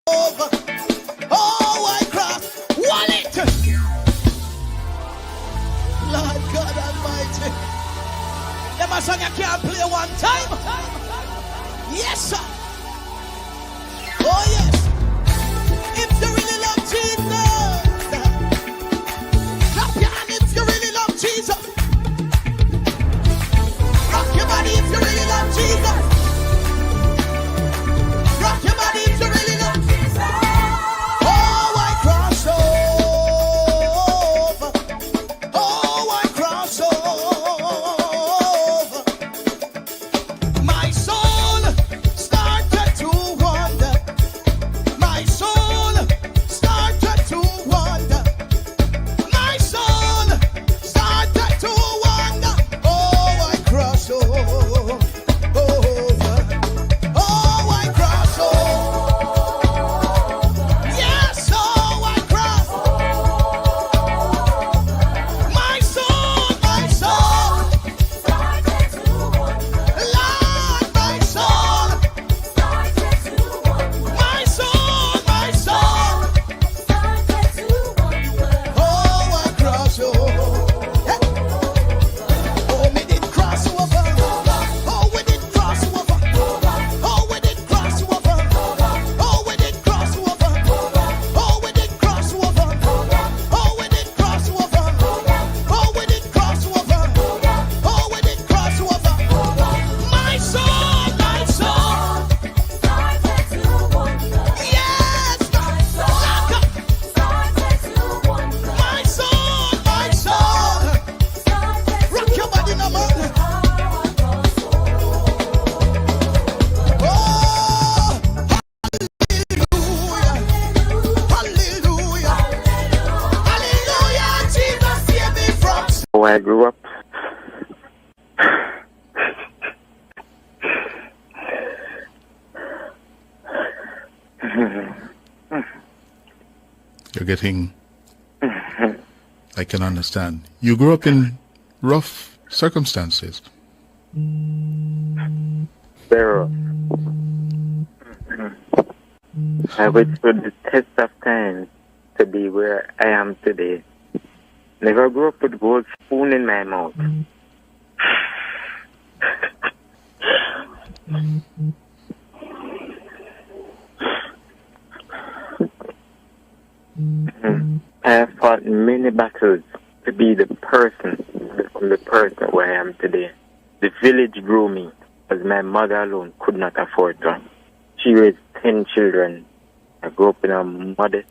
over. Oh, I cross. Wallet. Lord God Almighty. Them a song you can't play one time. Yes, sir. Oh, yes. If you really love Jesus, clap your hand if you really love Jesus. Rock your body if you really love Jesus. Rock your body if you really love Jesus. Oh, I cross over. Oh, I cross over. My soul started to wander. My soul started to wander. My soul started to wander. Oh, I cross over. Oh, I cross over. Yes, oh, I cross. My soul, my soul. Lord, my soul. My soul, my soul. Oh, I cross over. Oh, we did cross over. Oh, we did cross over. Oh, we did cross over. Oh, we did cross over. Oh, we did cross over. Oh, we did cross over. Oh, we did cross over. Oh, we did cross over. My soul, my soul. Yes, my soul. My soul, my soul. Rock your body now, man. Oh, hallelujah. Hallelujah. Jesus saved me from sin. How I grew up. You're getting, I can understand. You grew up in rough circumstances. Pharaoh. I withstood the test of time to be where I am today. Never grew up with gold spoon in my mouth. I have fought many battles to be the person, become the person where I am today. The village grew me, as my mother alone could not afford to. She raised 10 children. I grew up in a modest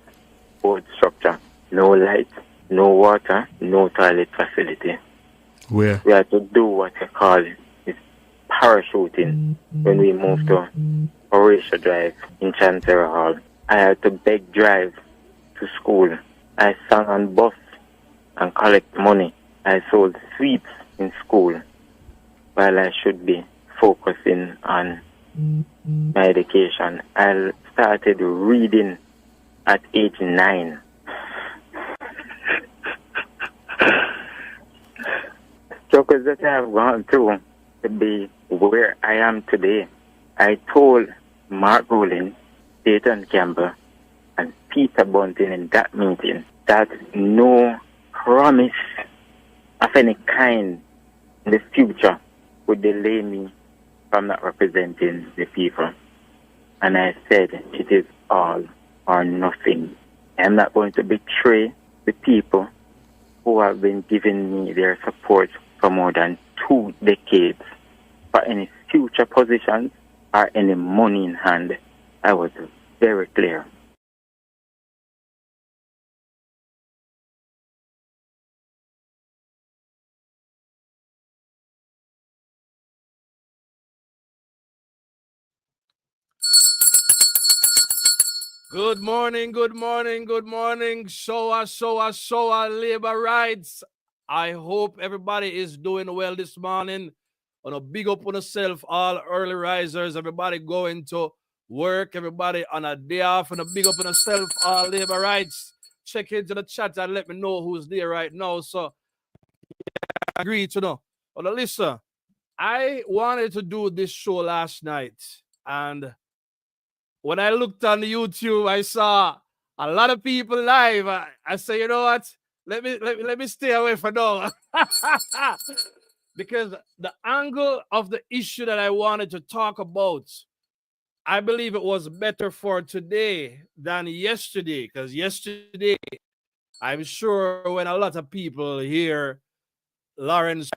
board structure. No light, no water, no toilet facility. Where? We had to do what we call is parachuting when we moved to Horatio Drive in Chancery Hall. I had to beg drive to school. I sang on bus and collect money. I sold sweets in school while I should be focusing on my education. I started reading at age 9. Struggles that I have gone through to be where I am today. I told Mark Rowling, Dayton Campbell, and Peter Bunting in that meeting that no promise of any kind in the future would delay me from not representing the people. And I said, it is all or nothing. I'm not going to betray the people who have been giving me their support for more than 2 decades for any future positions or any money in hand. I was very clear. Good morning, good morning, good morning. Show us labor rights. I hope everybody is doing well this morning. On a big up on yourself, all early risers, everybody going to work, everybody on a day off, and a big up on yourself, all labor rights. Check into the chat and let me know who's there right now. So I agree to know. But listen, I wanted to do this show last night, and when I looked on YouTube, I saw a lot of people live. I say, you know what? Let me stay away for now. Because the angle of the issue that I wanted to talk about, I believe it was better for today than yesterday. Because yesterday, I'm sure when a lot of people hear Lawrence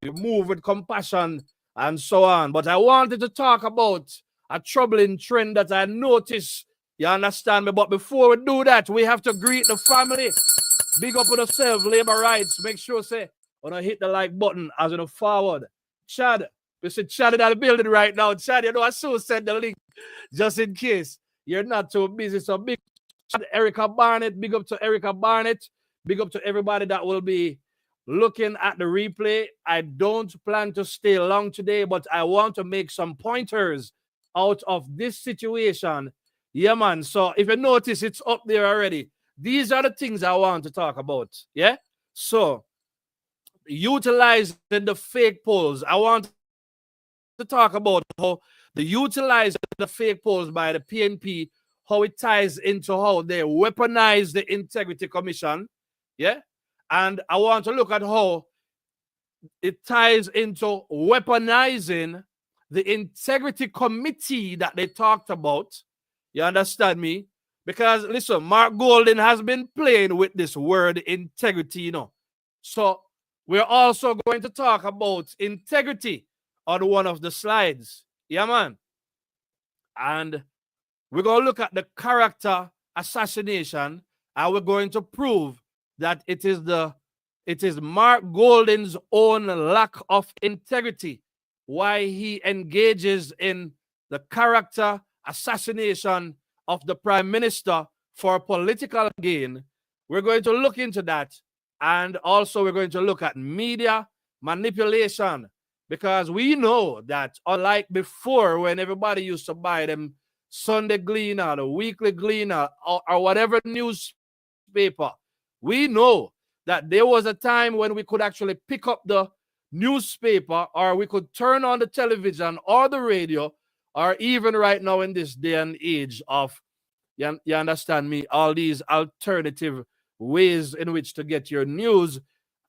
move with compassion and so on. But I wanted to talk about a troubling trend that I noticed. You understand me? But before we do that, we have to greet the family. Big up on yourself, labor rights. Make sure say when I hit the like button as in a forward. Chad, we see Chad in the building right now. Chad, you know I so send the link just in case you're not too busy. So big up to Erica Barnett. Big up to Erica Barnett. Big up to everybody that will be looking at the replay. I don't plan to stay long today, but I want to make some pointers out of this situation. Yeah, man. So if you notice, it's up there already. These are the things I want to talk about. Yeah. So utilizing the fake polls. I want to talk about how the utilizing the fake polls by the PNP, how it ties into how they weaponize the Integrity Commission. Yeah. And I want to look at how it ties into weaponizing the Integrity Committee that they talked about. You understand me? Because listen, Mark Golden has been playing with this word integrity, you know. So we're also going to talk about integrity on one of the slides. Yeah, man. And we're going to look at the character assassination, and we're going to prove that it is Mark Golden's own lack of integrity why he engages in the character assassination of the prime minister for political gain. We're going to look into that. And also we're going to look at media manipulation, because we know that unlike before when everybody used to buy them Sunday Gleaner, the Weekly Gleaner, or whatever newspaper, we know that there was a time when we could actually pick up the newspaper, or we could turn on the television or the radio, or even right now in this day and age of, you understand me, all these alternative ways in which to get your news,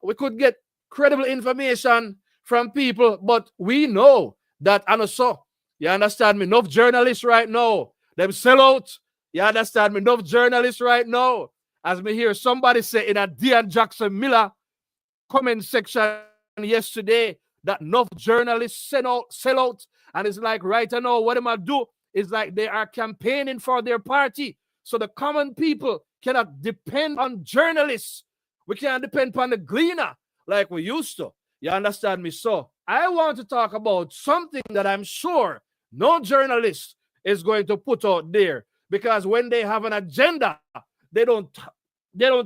we could get credible information from people. But we know that, and also, you understand me, enough journalists right now, them sell out. You understand me, enough journalists right now, as me hear somebody say in a Dean Jackson Miller comment section yesterday, that enough journalists sell out. And it's like right now, what am I do? It's like they are campaigning for their party. So the common people cannot depend on journalists. We can't depend on the Gleaner like we used to. You understand me? So I want to talk about something that I'm sure no journalist is going to put out there, because when they have an agenda, they don't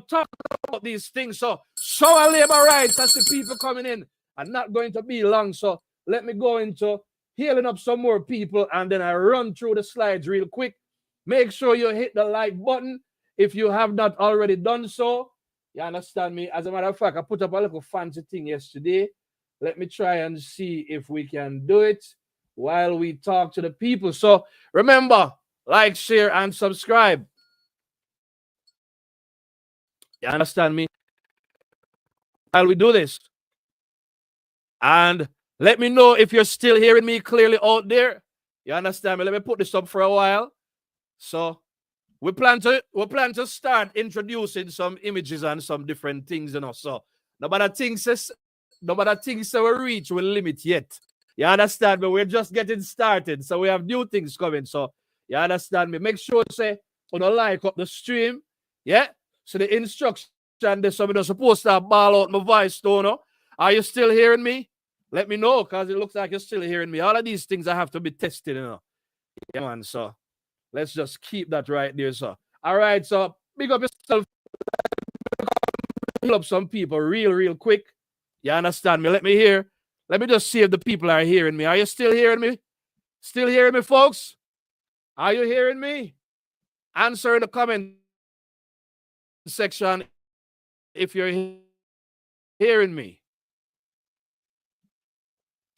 talk about these things. So show our labor rights. I see people coming in. I'm not going to be long. So let me go into healing up some more people, and then I run through the slides real quick. Make sure you hit the like button if you have not already done so. You understand me? As a matter of fact, I put up a little fancy thing yesterday. Let me try and see if we can do it while we talk to the people. So remember, like, share, and subscribe. You understand me? While we do this. And let me know if you're still hearing me clearly out there. You understand me? Let me put this up for a while. So we plan to start introducing some images and some different things, you know. So nobody thinks we reach will limit yet. You understand me? We're just getting started. So we have new things coming. So you understand me? Make sure to say like up the stream. Yeah. So the instruction there's somebody supposed to ball out my voice, don't know. Are you still hearing me? Let me know, because it looks like you're still hearing me. All of these things I have to be tested, you know. Yeah, man. So let's just keep that right there, so. All right, so big up yourself. Pull up some people real quick. You understand me? Let me hear. Let me just see if the people are hearing me. Are you still hearing me? Still hearing me, folks? Are you hearing me? Answer in the comment section if you're hearing me.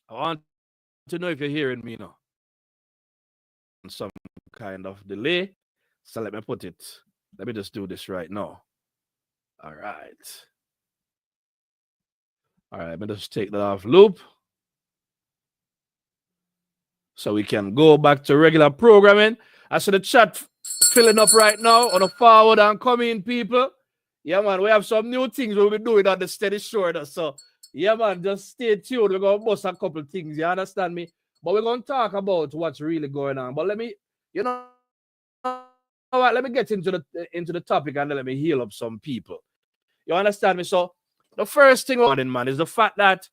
I want to know if you're hearing me now. some kind of delay. So let me put it. Let me just do this right now. All right. All right, let me just take that off loop. So we can go back to regular programming. I see the chat filling up right now on the forward and coming people. Yeah, man, we have some new things we'll be doing on the steady shore. So, yeah, man, just stay tuned. We're going to bust a couple things. You understand me? But we're going to talk about what's really going on. But let me, you know what? Let me get into the topic and then let me heal up some people. You understand me? So, the first thing, man, is the fact that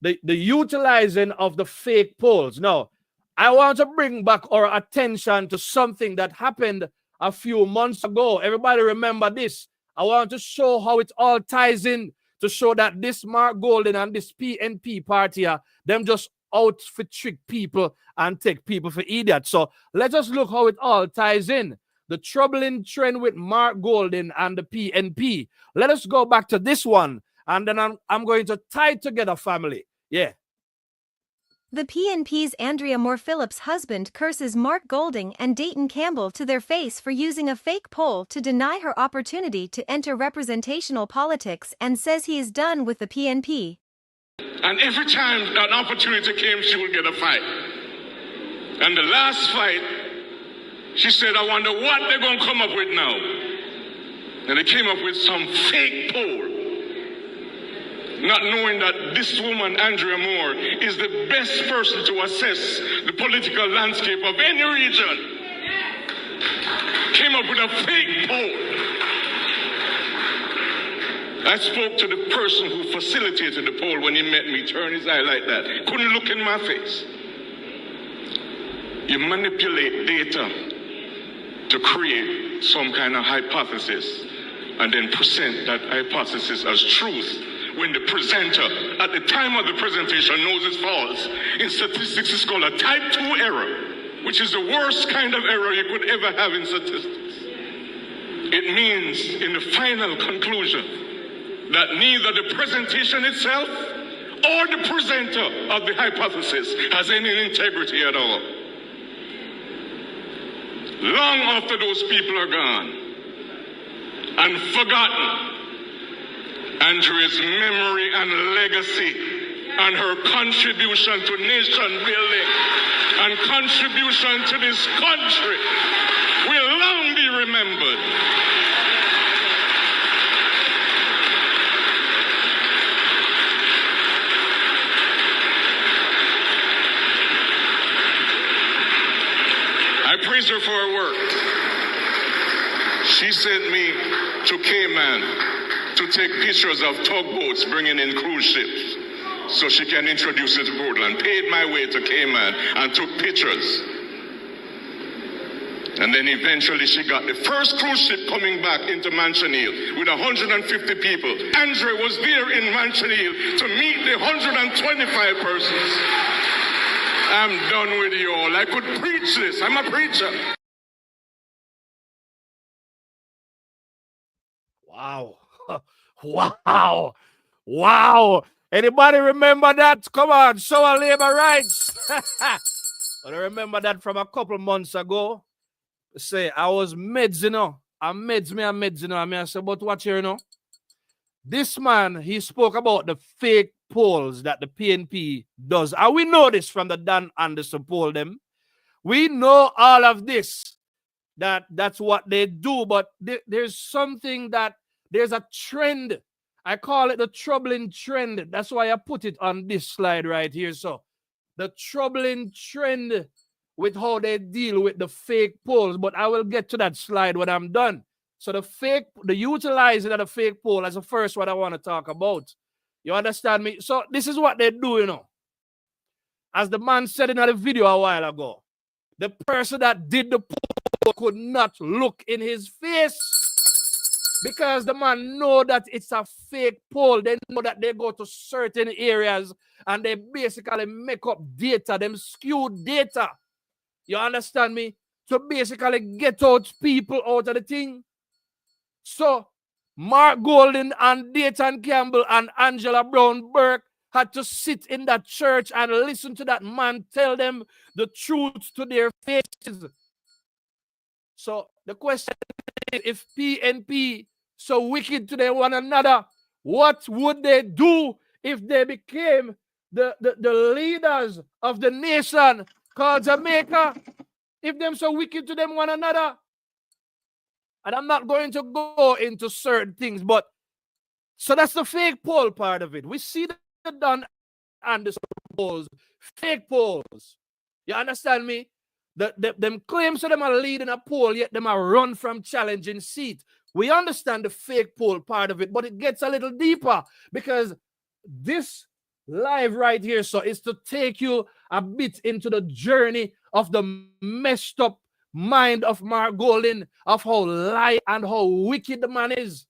the utilizing of the fake polls. Now, I want to bring back our attention to something that happened a few months ago. Everybody remember this. I want to show how it all ties in to show that this Mark Golden and this PNP party are them just out for trick people and take people for idiots. So let us look how it all ties in. The troubling trend with Mark Golden and the PNP. Let us go back to this one. And then I'm going to tie it together, family. Yeah. The PNP's Andrea Moore Phillips' husband curses Mark Golding and Dayton Campbell to their face for using a fake poll to deny her opportunity to enter representational politics and says he is done with the PNP. And every time an opportunity came, she would get a fight. And the last fight, she said, I wonder what they're going to come up with now. And they came up with some fake poll. Not knowing that this woman, Andrea Moore, is the best person to assess the political landscape of any region. Came up with a fake poll. I spoke to the person who facilitated the poll when he met me, turned his eye like that. Couldn't look in my face. You manipulate data to create some kind of hypothesis and then present that hypothesis as truth. When the presenter, at the time of the presentation, knows it's false. In statistics, it's called a type 2 error, which is the worst kind of error you could ever have in statistics. It means, in the final conclusion, that neither the presentation itself or the presenter of the hypothesis has any integrity at all. Long after those people are gone and forgotten, Andrea's memory and legacy and her contribution to nation building and contribution to this country will long be remembered. I praise her for her work. She sent me to Cayman to take pictures of tugboats bringing in cruise ships so she can introduce it to Portland. Paid my way to Cayman and took pictures. And then eventually she got the first cruise ship coming back into Mansion Hill with 150 people. Andre was there in Mansion Hill to meet the 125 persons. I'm done with you all. I could preach this. I'm a preacher. Wow. Wow. Wow. Anybody remember that? Come on, show our labor rights. I remember that from a couple months ago. Say, I was meds, you know. I meds, you know. I said, but watch here, you know. This man, he spoke about the fake polls that the PNP does. And we know this from the Dan Anderson poll them. We know all of this. That's what they do. But there's something that, there's a trend. I call it the troubling trend. That's why I put it on this slide right here. So the troubling trend with how they deal with the fake polls. But I will get to that slide when I'm done. So the utilizing of the fake poll as the first one I want to talk about. You understand me? So this is what they do, you know. As the man said in the video a while ago, the person that did the poll could not look in his face because the man know that it's a fake poll. They know that they go to certain areas and they basically make up data, them skewed data. You understand me? To basically get out people out of the thing. So, Mark Golden and Dayton Campbell and Angela Brown Burke, had to sit in that church and listen to that man tell them the truth to their faces. So the question is, if PNP so wicked to them one another, what would they do if they became the leaders of the nation called Jamaica? If them so wicked to them one another? And I'm not going to go into certain things, but so that's the fake poll part of it. We see the Don Anderson polls, fake polls. You understand me? Them claims that them are leading a poll, yet them are run from challenging seat. We understand the fake poll part of it, but it gets a little deeper because this live right here, so is to take you a bit into the journey of the messed up mind of Mark Golding, of how lie and how wicked the man is.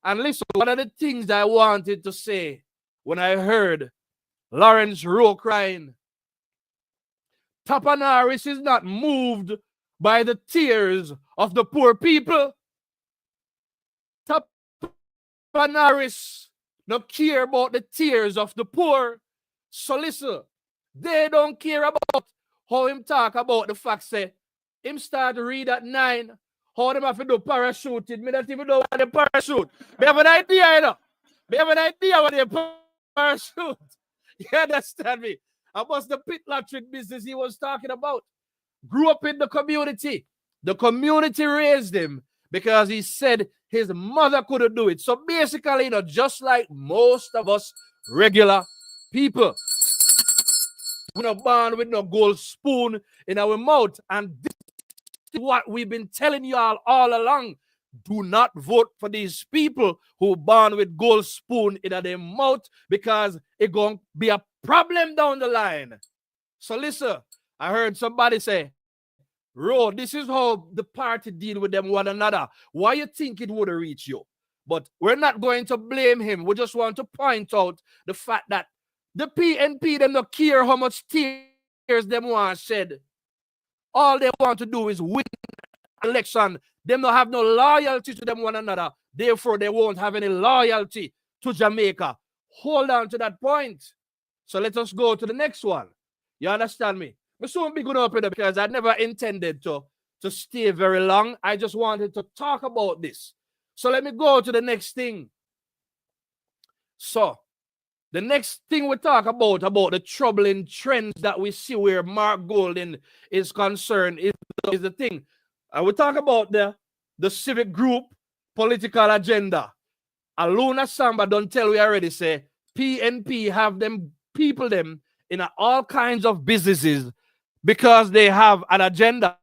And listen, one of the things I wanted to say when I heard Lawrence Rowe crying, Topanaris is not moved by the tears of the poor people. Topanaris don't care about the tears of the poor. So listen, they don't care about how him talk about the fact say him start to read at 9. How them have to do parachuting. Me not even know what the parachute. Me have an idea, you know. Me have an idea what the parachute. You understand me? About the pit latrine business he was talking about. Grew up in the community. The community raised him because he said his mother couldn't do it. So basically, you know, just like most of us regular people, we're not born with no gold spoon in our mouth. And this is what we've been telling y'all all along. Do not vote for these people who born with gold spoon in their mouth because it's going to be a problem down the line. So listen, I heard somebody say, Ro, this is how the party deal with them one another. Why you think it would reach you? But we're not going to blame him. We just want to point out the fact that the PNP, them don't care how much tears them want shed. All they want to do is win election. Them don't have no loyalty to them one another. Therefore, they won't have any loyalty to Jamaica. Hold on to that point. So let us go to the next one. You understand me? We soon be going to open up because I never intended to stay very long. I just wanted to talk about this. So let me go to the next thing. So the next thing we talk about the troubling trends that we see where Mark Golding is concerned is the thing. I will talk about the civic group political agenda. Aluna Samba don't tell we already say PNP have them people them in all kinds of businesses because they have an agenda.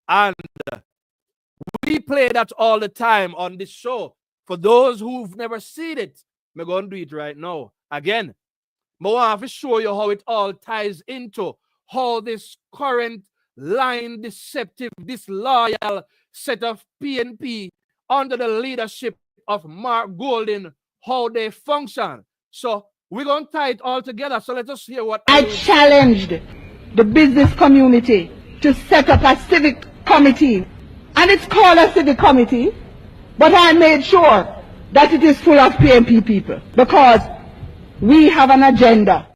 And we play that all the time on this show. For those who've never seen it, I'm going to do it right now. Again, I want to show you how it all ties into how this current lying, deceptive, disloyal set of PNP under the leadership of Mark Golding, how they function. So we're going to tie it all together. So let us hear what I challenged the business community to set up a civic committee. And it's called a civic committee, but I made sure that it is full of PNP people because we have an agenda.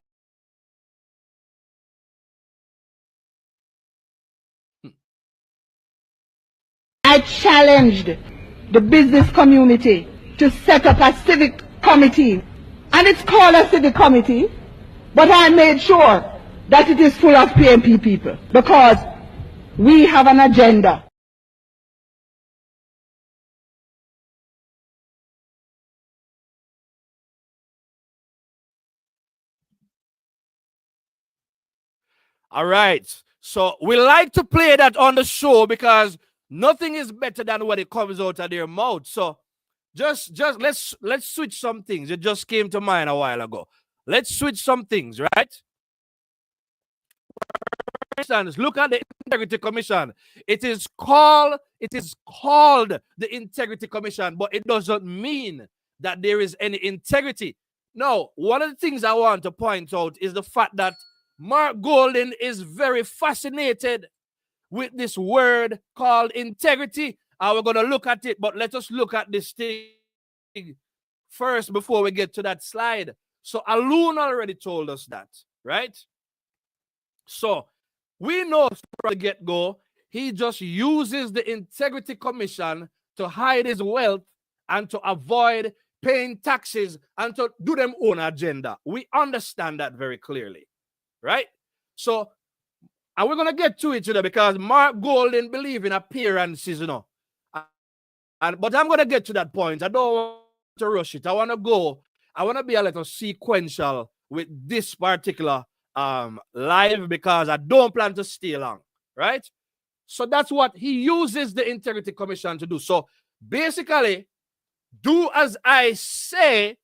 I challenged the business community to set up a civic committee. And it's called a civic committee, but I made sure that it is full of PNP people because we have an agenda. All right. So we like to play that on the show because nothing is better than when it comes out of their mouth. So just let's switch some things. It just came to mind a while ago. Let's switch some things, right? For instance, look at the Integrity Commission. It is called the Integrity Commission, but it doesn't mean that there is any integrity. No, one of the things I want to point out is the fact that Mark Golding is very fascinated with this word called integrity. And we're going to look at it, but let us look at this thing first before we get to that slide. So Alun already told us that, right? So we know from the get-go, he just uses the Integrity Commission to hide his wealth and to avoid paying taxes and to do them own agenda. We understand that very clearly, right? So, and we're going to get to it today because Mark Golden believes in appearances, you know. But I'm going to get to that point. I don't want to rush it. I want to be a little sequential with this particular live because I don't plan to stay long, right? So that's what he uses the Integrity Commission to do. So basically, do as I say,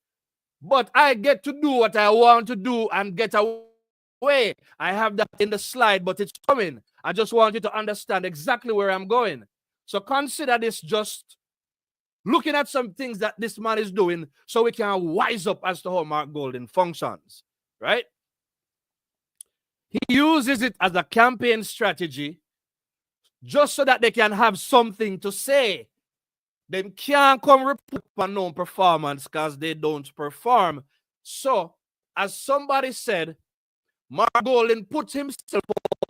but I get to do what I want to do and get away. I have that in the slide, but it's coming. I just want you to understand exactly where I'm going. So consider this just looking at some things that this man is doing so we can wise up as to how Mark Golden functions, right? He uses it as a campaign strategy just so that they can have something to say. They can't come report on no performance because they don't perform. So, as somebody said, Mark Golden put himself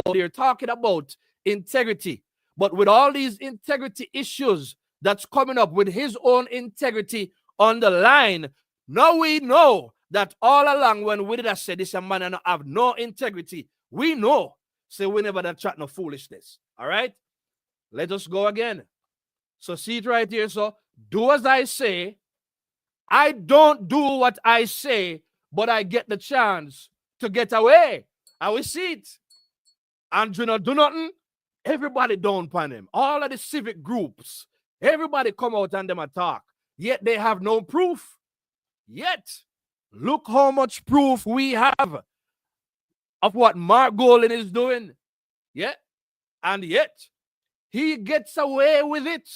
out there talking about integrity. But with all these integrity issues that's coming up with his own integrity on the line, now we know that all along when we did say this a man and have no integrity, we know. So we never done chat no foolishness. All right? Let us go again. So see it right here. So do as I say. I don't do what I say, but I get the chance to get away. I will see it. Andrew not do nothing. Everybody down upon him. All of the civic groups. Everybody come out and them attack. Yet they have no proof. Yet, look how much proof we have of what Mark Golden is doing. Yeah. And yet, he gets away with it.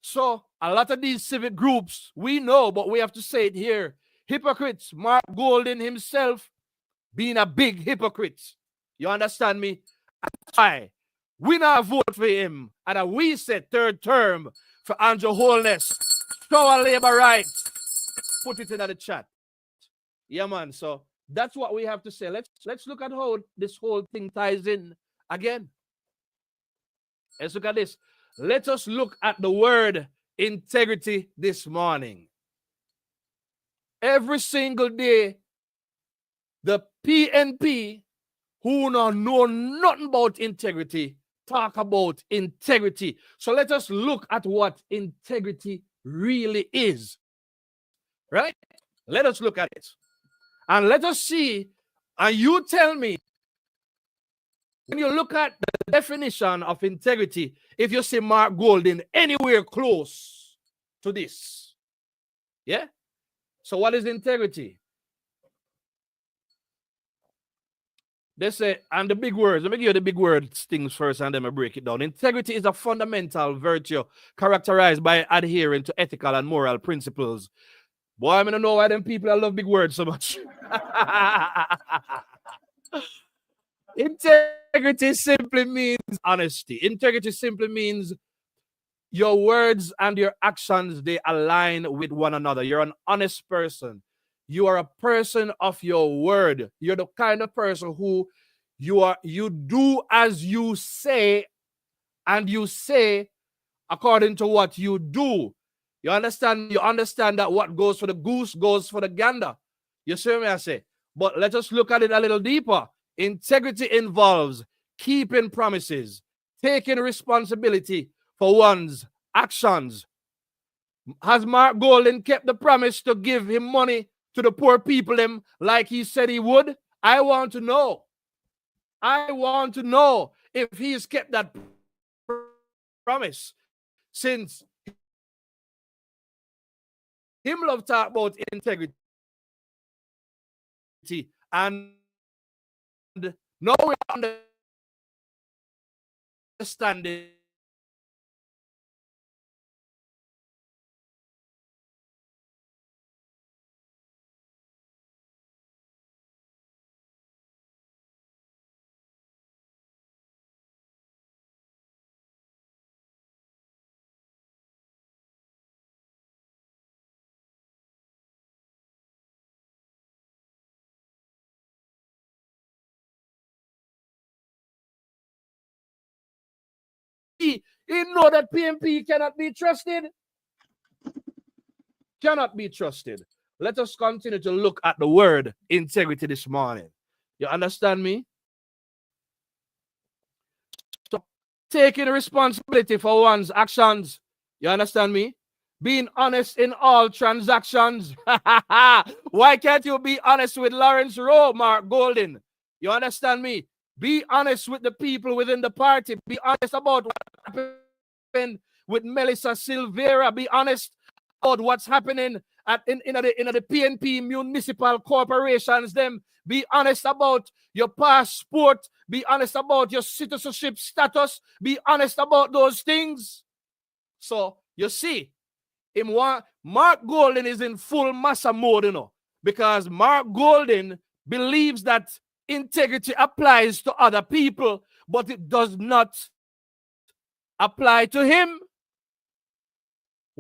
So, a lot of these civic groups, we know, but we have to say it here. Hypocrites, Mark Golden himself being a big hypocrite. You understand me? That's why we not vote for him. And we said third term for Andrew Holness. Show our labor rights. Put it in the chat. Yeah, man. So that's what we have to say. Let's look at how this whole thing ties in again. Let's look at this. Let us look at the word integrity this morning. Every single day, the PNP, who know nothing about integrity, talk about integrity. So let us look at what integrity really is. Right? Let us look at it. And let us see, and you tell me, when you look at the definition of integrity, if you see Mark Golden anywhere close to this. Yeah? So what is integrity? They say, and the big words, let me give you the big words things first and then I break it down. Integrity is a fundamental virtue characterized by adhering to ethical and moral principles. Boy, I don't know why them people love big words so much. Integrity simply means honesty. Integrity simply means your words and your actions, they align with one another. You're an honest person. You are a person of your word. You're the kind of person who you do as you say, and you say according to what you do. You understand? You understand that what goes for the goose goes for the gander. You see what I say? But let us look at it a little deeper. Integrity involves keeping promises, taking responsibility for one's actions. Has Mark Golden kept the promise to give him money to the poor people like he said he would? I want to know. I want to know if he's kept that promise, since him love talk about integrity, and now we understand it. He know that PNP cannot be trusted. Cannot be trusted. Let us continue to look at the word integrity this morning. You understand me? So, taking responsibility for one's actions. You understand me? Being honest in all transactions. Why can't you be honest with Lawrence Rowe, Mark Golden? You understand me? Be honest with the people within the party. Be honest about what happened with Melissa Silvera. Be honest about what's happening in the PNP municipal corporations. Them. Be honest about your passport. Be honest about your citizenship status. Be honest about those things. So, you see, Mark Golden is in full massa mode, you know, because Mark Golden believes that integrity applies to other people, but it does not apply to him.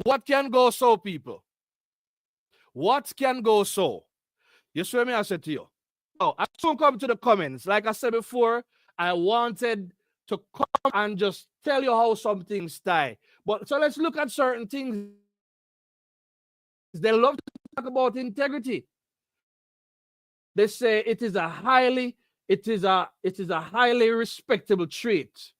What can go so, people? What can go so? You see what I said to you? Oh, I soon come to the comments. Like I said before, I wanted to come and just tell you how some things tie. But so let's look at certain things. They love to talk about integrity. They say it is a highly respectable trait.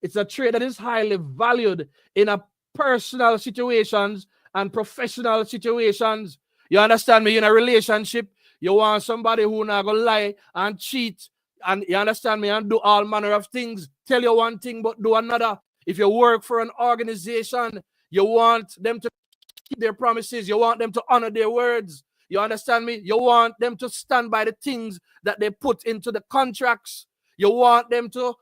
It's a trait that is highly valued in a personal situations and professional situations. You understand me? In a relationship, you want somebody who not gonna lie and cheat, and you understand me, and do all manner of things. Tell you one thing but do another. If you work for an organization, you want them to keep their promises. You want them to honor their words. You understand me? You want them to stand by the things that they put into the contracts. You want them to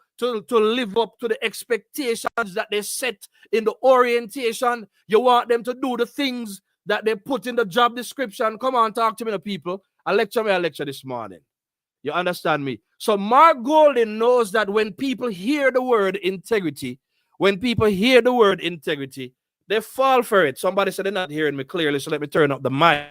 live up to the expectations that they set in the orientation. You want them to do the things that they put in the job description. Come on, talk to me, the people. I lecture this morning. You understand me? So Mark Golden knows that when people hear the word integrity, they fall for it. Somebody said they're not hearing me clearly, so let me turn up the mic.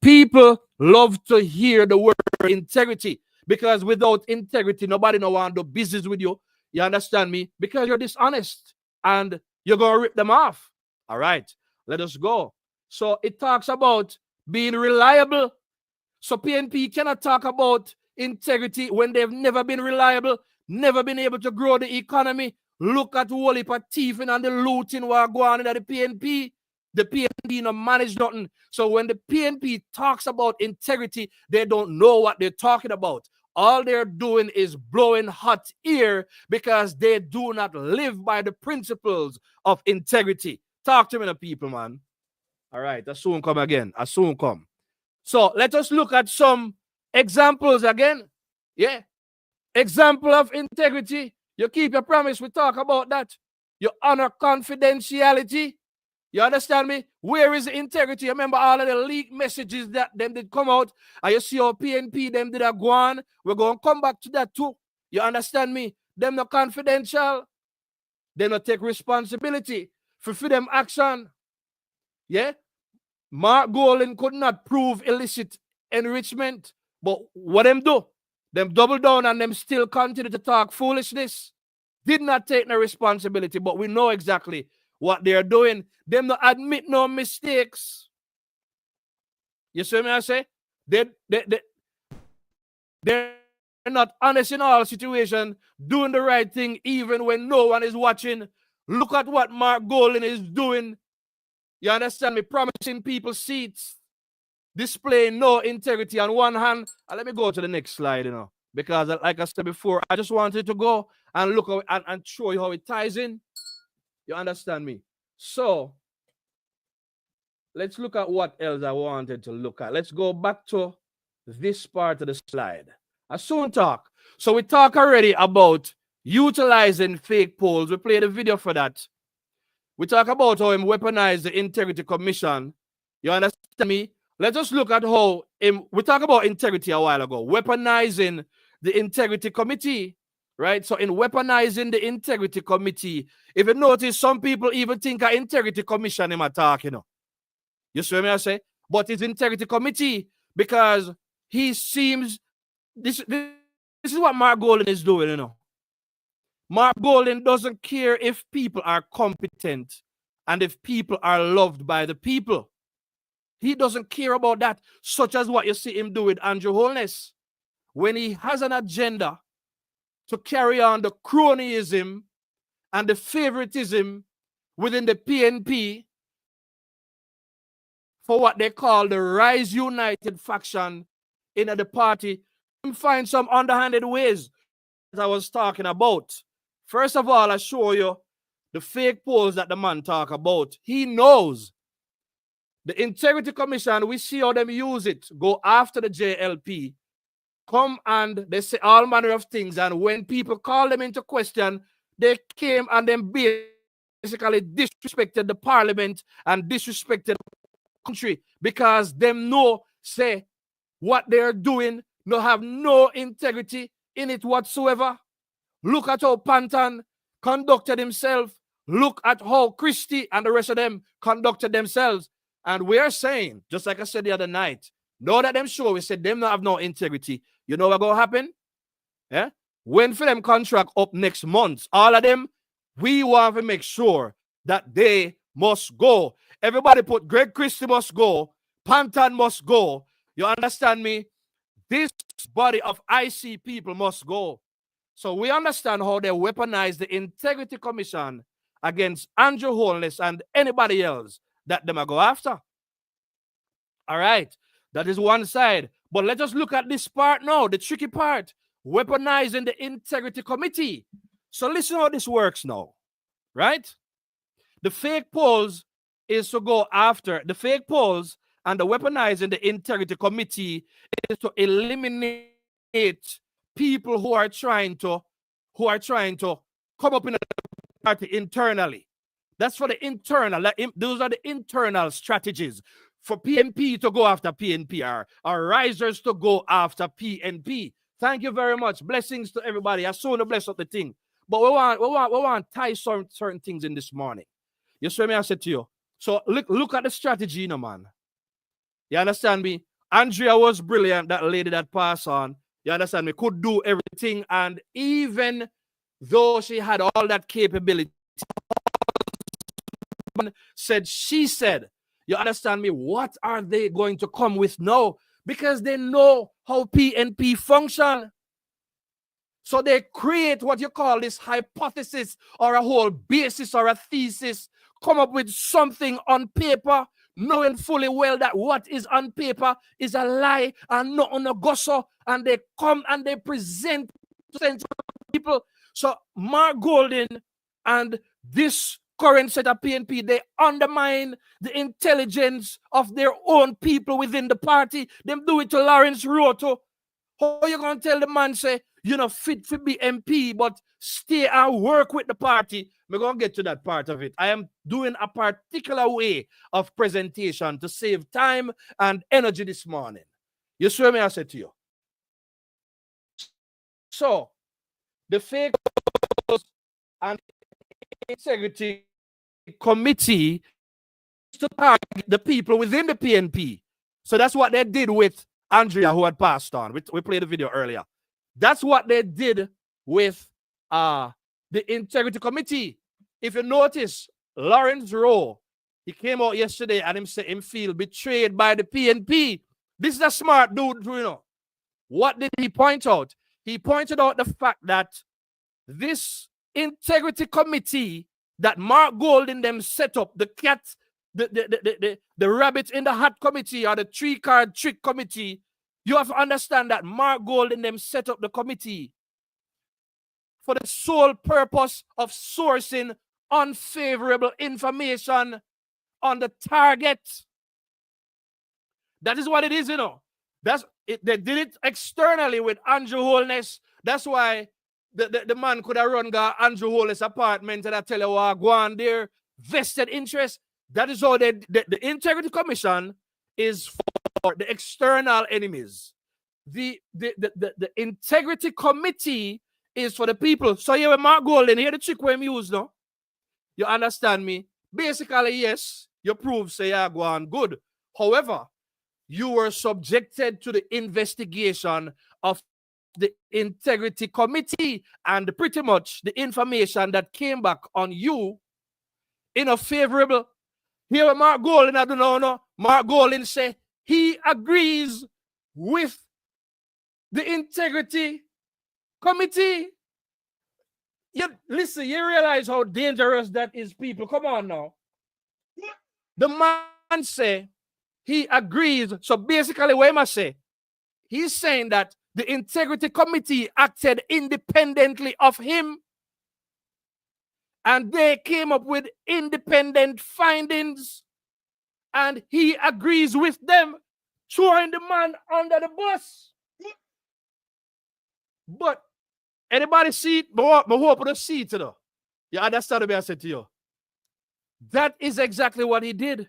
People love to hear the word integrity, because without integrity, nobody no want to do business with you. You understand me? Because you're dishonest and you're going to rip them off. All right, let us go. So it talks about being reliable. So PNP cannot talk about integrity when they've never been reliable, never been able to grow the economy. Look at whole heap of thieving and the looting while going on in the PNP. The PNP not manage nothing. So when the PNP talks about integrity, they don't know what they're talking about. All they're doing is blowing hot air because they do not live by the principles of integrity. Talk to me, the people, man. All right, I soon come again. I soon come. So let us look at some examples again. Yeah. Example of integrity. You keep your promise. We talk about that. You honor confidentiality. You understand me? Where is the integrity? Remember all of the leaked messages that them did come out. And you see how PNP them did a go on. We're going to come back to that too. You understand me? Them not confidential. They not take responsibility for them action. Yeah? Mark Golden could not prove illicit enrichment. But what them do? Them double down and them still continue to talk foolishness. Did not take no responsibility, but we know exactly what they're doing. Them not admit no mistakes. You see me I say? They're not honest in all situations, doing the right thing even when no one is watching. Look at what Mark Golden is doing. You understand me? Promising people seats. Displaying no integrity on one hand. Let me go to the next slide, you know. Because like I said before, I just wanted to go and look and show you how it ties in. You understand me? So, let's look at what else I wanted to look at. Let's go back to this part of the slide. I soon talk. So we talk already about utilizing fake polls. We played a video for that. We talk about how him weaponize the Integrity Commission. You understand me? Let's just look at how we talked about integrity a while ago. Weaponizing the Integrity Committee, right? So in weaponizing the Integrity Committee, if you notice, some people even think an Integrity Commission him attack, you know. You see what I say? But it's Integrity Committee because he seems, this is what Mark Golden is doing, you know. Mark Golding doesn't care if people are competent and if people are loved by the people. He doesn't care about that, such as what you see him do with Andrew Holness. When he has an agenda to carry on the cronyism and the favoritism within the PNP for what they call the Rise United faction in the party, you find some underhanded ways that I was talking about. First of all, I show you the fake polls that the man talk about. He knows the Integrity Commission, we see how them use it, go after the JLP, come and they say all manner of things, and when people call them into question, they came and then basically disrespected the parliament and disrespected the country because them know, say, what they're doing, no have no integrity in it whatsoever. Look at how Panton conducted himself. Look at how Christie and the rest of them conducted themselves. And we are saying, just like I said the other night, know that them show, we said them not have no integrity. You know what's going to happen? Yeah? When for them contract up next month, all of them, we want to make sure that they must go. Everybody put Greg Christie must go. Panton must go. You understand me? This body of IC people must go. So we understand how they weaponize the Integrity Commission against Andrew Holness and anybody else that them are go after. All right. That is one side. But let us look at this part now, the tricky part. Weaponizing the Integrity Committee. So listen how this works now. Right? The fake polls is to go after the fake polls, and the weaponizing the Integrity Committee is to eliminate people who are trying to come up in the party internally. That's for the internal. Those are the internal strategies for PNP to go after PNP, or risers to go after PNP. Thank you very much. Blessings to everybody. I soon bless up the thing. But we want to tie certain things in this morning. You see me? I said to you. So look at the strategy, man. You understand me? Andrea was brilliant, that lady that passed on. You understand me? Could do everything. And even though she had all that capability, she said, you understand me? What are they going to come with now? Because they know how PNP function. So they create what you call this hypothesis or a whole basis or a thesis, come up with something on paper, knowing fully well that what is on paper is a lie and not on a gossip, and they come and they present to people. So Mark Golding and this current set of PNP, they undermine the intelligence of their own people within the party. Them do it to Lawrence Roto. How you going to tell the man, say, you're not fit to be MP, but stay and work with the party? We're going to get to that part of it. I am doing a particular way of presentation to save time and energy this morning. You see what I said to you? So, the fake and integrity committee to target the people within the PNP. So that's what they did with Andrea, who had passed on. We played the video earlier. That's what they did with the Integrity Committee. If you notice, Lawrence Rowe, he came out yesterday and him feel betrayed by the PNP. This is a smart dude, you know. What did he point out? He pointed out the fact that this Integrity Committee that Mark Golding them set up, the rabbit in the hat committee or the 3-card trick committee, you have to understand that Mark Golding them set up the committee for the sole purpose of sourcing unfavorable information on the target. That is what it is, you know. That's it. They did it externally with Andrew Holness. That's why the man could have run Andrew Holness' apartment and I tell you what, go on there, vested interest. That is how the Integrity Commission is for the external enemies. The Integrity Committee is for the people. So here with Mark Golding, here the trick we use now. You understand me? Basically, yes, you prove say yeah, go on good. However, you were subjected to the investigation of the integrity committee and pretty much the information that came back on you in a favorable. Here Mark Golding, I don't know, no. Mark Golding say he agrees with the integrity committee. Listen, you realize how dangerous that is, people. Come on now. The man say he agrees. So basically, what am I say? He's saying that the integrity committee acted independently of him and they came up with independent findings and he agrees with them, throwing the man under the bus. But anybody see it? I hope to see it, though. You understand what I said to you? That is exactly what he did.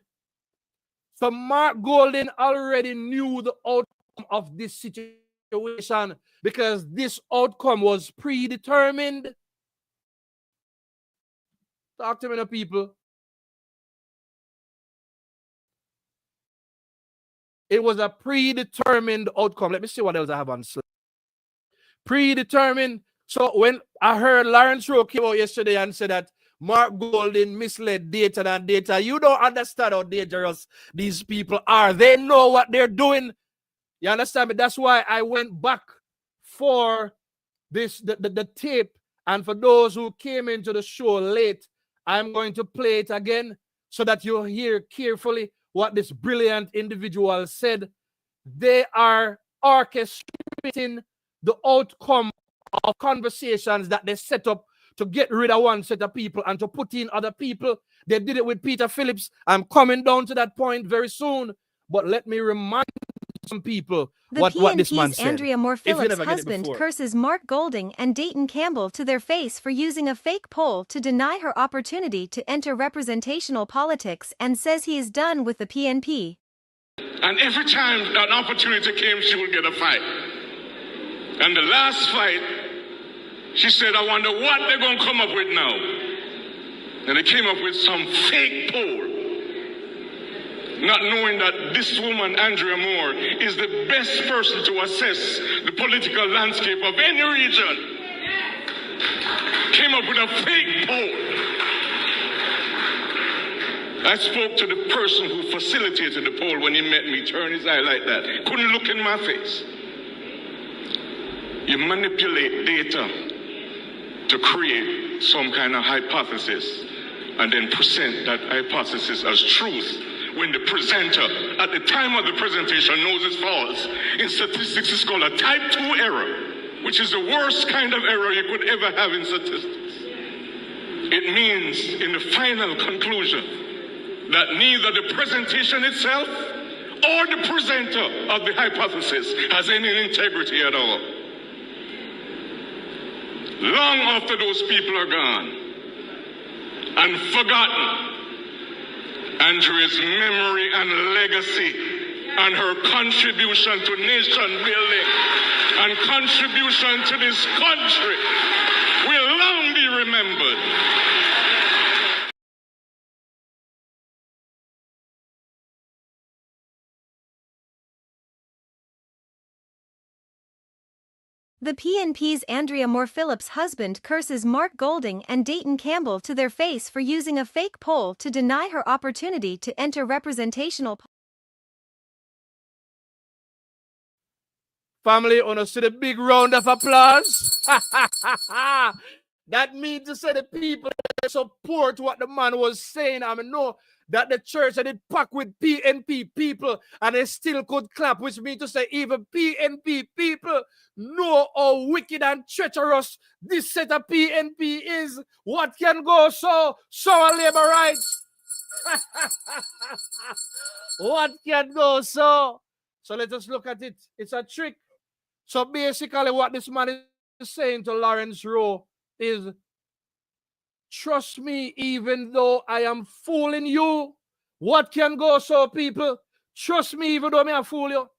So Mark Golding already knew the outcome of this situation because this outcome was predetermined. Talk to me now, people. It was a predetermined outcome. Let me see what else I have on slide. Predetermined. So when I heard Lawrence Rowe came out yesterday and said that Mark Golding misled data and data, you don't understand how dangerous these people are. They know what they're doing. You understand me? That's why I went back for this the tape. And for those who came into the show late, I'm going to play it again so that you hear carefully what this brilliant individual said. They are orchestrating the outcome of conversations that they set up to get rid of one set of people and to put in other people. They did it with Peter Phillips. I'm coming down to that point very soon. But let me remind some people what this man said. Andrea Moore Phillips' husband curses Mark Golding and Dayton Campbell to their face for using a fake poll to deny her opportunity to enter representational politics and says he is done with the PNP. And every time an opportunity came, she would get a fight. And the last fight, she said, I wonder what they're going to come up with now. And they came up with some fake poll, not knowing that this woman, Andrea Moore, is the best person to assess the political landscape of any region. Came up with a fake poll. I spoke to the person who facilitated the poll when he met me, turned his eye like that, couldn't look in my face. You manipulate data to create some kind of hypothesis and then present that hypothesis as truth when the presenter at the time of the presentation knows it's false. In statistics, it's called a type 2 error, which is the worst kind of error you could ever have in statistics. It means in the final conclusion that neither the presentation itself or the presenter of the hypothesis has any integrity at all. Long after those people are gone and forgotten, Andrea's memory and legacy and her contribution to nation building and contribution to this country will long be remembered. The PNP's Andrea Moore Phillips' husband curses Mark Golding and Dayton Campbell to their face for using a fake poll to deny her opportunity to enter representational. Family, on us to the big round of applause. That means to say the people support what the man was saying. I mean, know that the church had it packed with PNP people and they still could clap, which means to say even PNP people know how wicked and treacherous this set of PNP is. What can go so our labor rights? What can go so? So let us look at it. It's a trick. So basically what this man is saying to Lawrence Rowe is, trust me, even though I am fooling you. What can go so, people? Trust me, even though I fool you.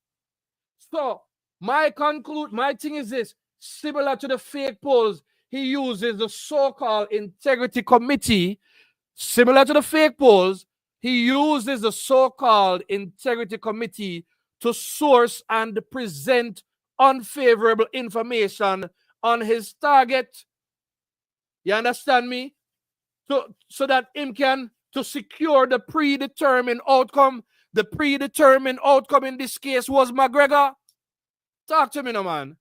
So, my thing is this. Similar to the fake polls, he uses the so-called integrity committee. Similar to the fake polls, he uses the so-called integrity committee to source and present unfavorable information on his target. You understand me? So that him can to secure the predetermined outcome. The predetermined outcome in this case was McGregor. Talk to me, no man.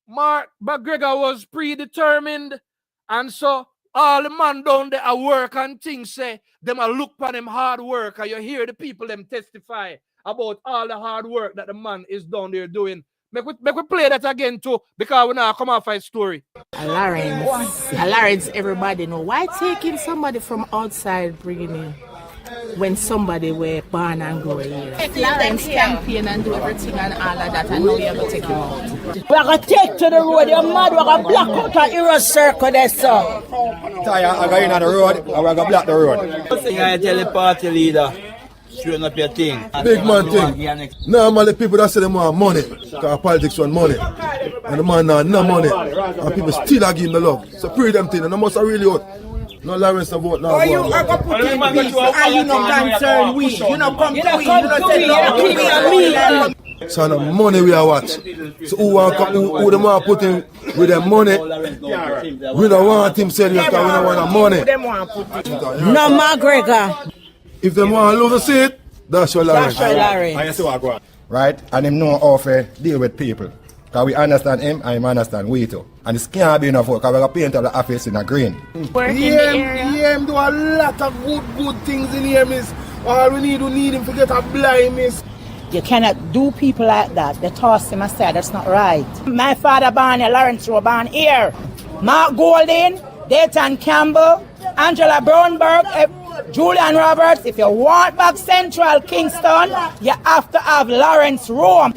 Mark McGregor was predetermined, and so all the man down there at work and things say them a look for them hard work, and you hear the people them testify about all the hard work that the man is down there doing. Make we play that again too, because we now come off a story. Lawrence, everybody know. Why taking somebody from outside bringing in when somebody were born and grow here? Lawrence campaign and do everything and all of that, and now you're going to take him out. We're going to take to the road. You're mad. We're going to block out a hero circle there, sir. I got in on the road, and we're going to block the road. I tell the party leader, straighten up your thing. Big man thing. Normally people that say they want money, because politics want money. And the man now no money. And people still are giving the love. So pray them thing, and I must have really out. No Lawrence vote now. You are going to put in peace, and you no concern we. You no come to we. You no say no to me. So the money we are watch. So who them want put in with their money? We don't want him saying because we don't want the money. No McGregor. If they want to lose the seat, that's your Lawrence. Right? And him know how to deal with people. Because we understand him and him understand we too. And it can't be enough because we're going to paint up the office in a green. Work in the area. Him do a lot of good things in here, miss. All we need him to get a blind, miss. You cannot do people like that. They toss him aside. That's not right. My father born here, Lawrence was born here. Mark Golding, Dayton Campbell, Angela Brownberg, Julian Roberts. If you want back Central Kingston, you have to have Lawrence Rome.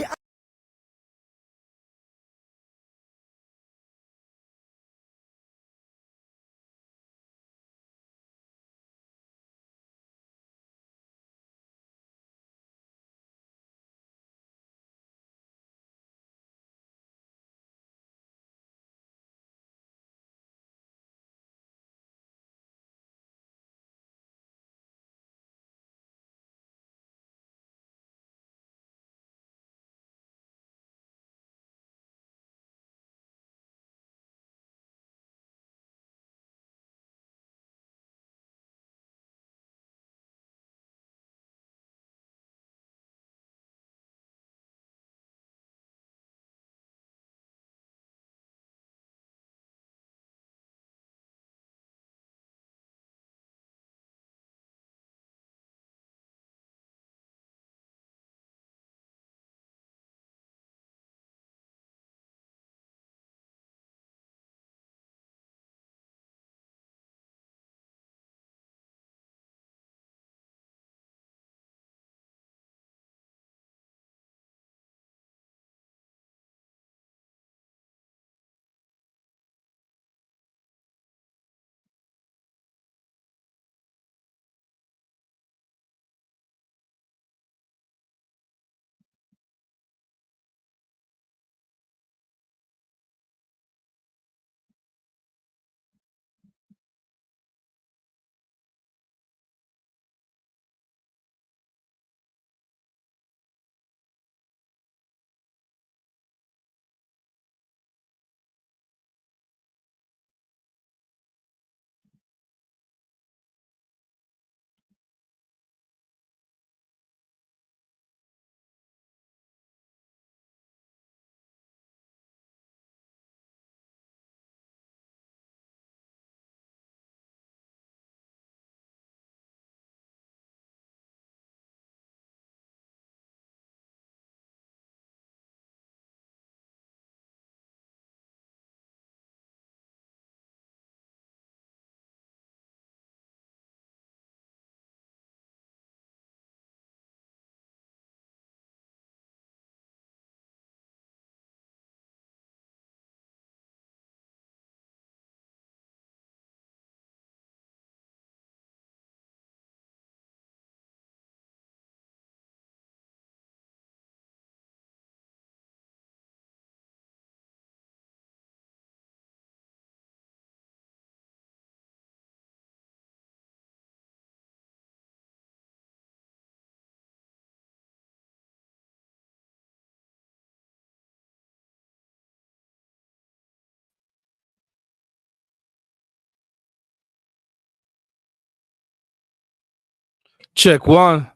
Check one.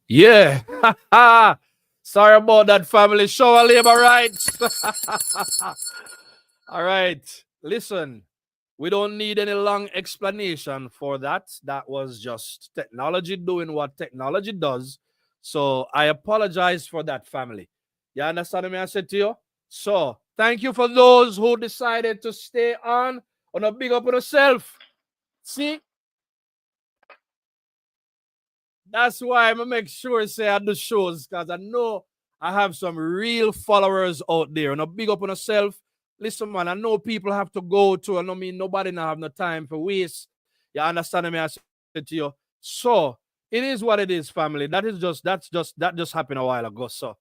Yeah. Sorry about that, family. Show our labor rights. All right. Listen, we don't need any long explanation for that. That was just technology doing what technology does. So I apologize for that, family. You understand me? I said to you. So thank you for those who decided to stay on a big up on yourself. See, that's why I'm gonna make sure say I do shows because I know I have some real followers out there. And a big up on yourself. Listen, man, I know people have to go to, I know me, nobody now have no time for waste. You understand me? I said to you. So it is what it is, family. That just happened a while ago. So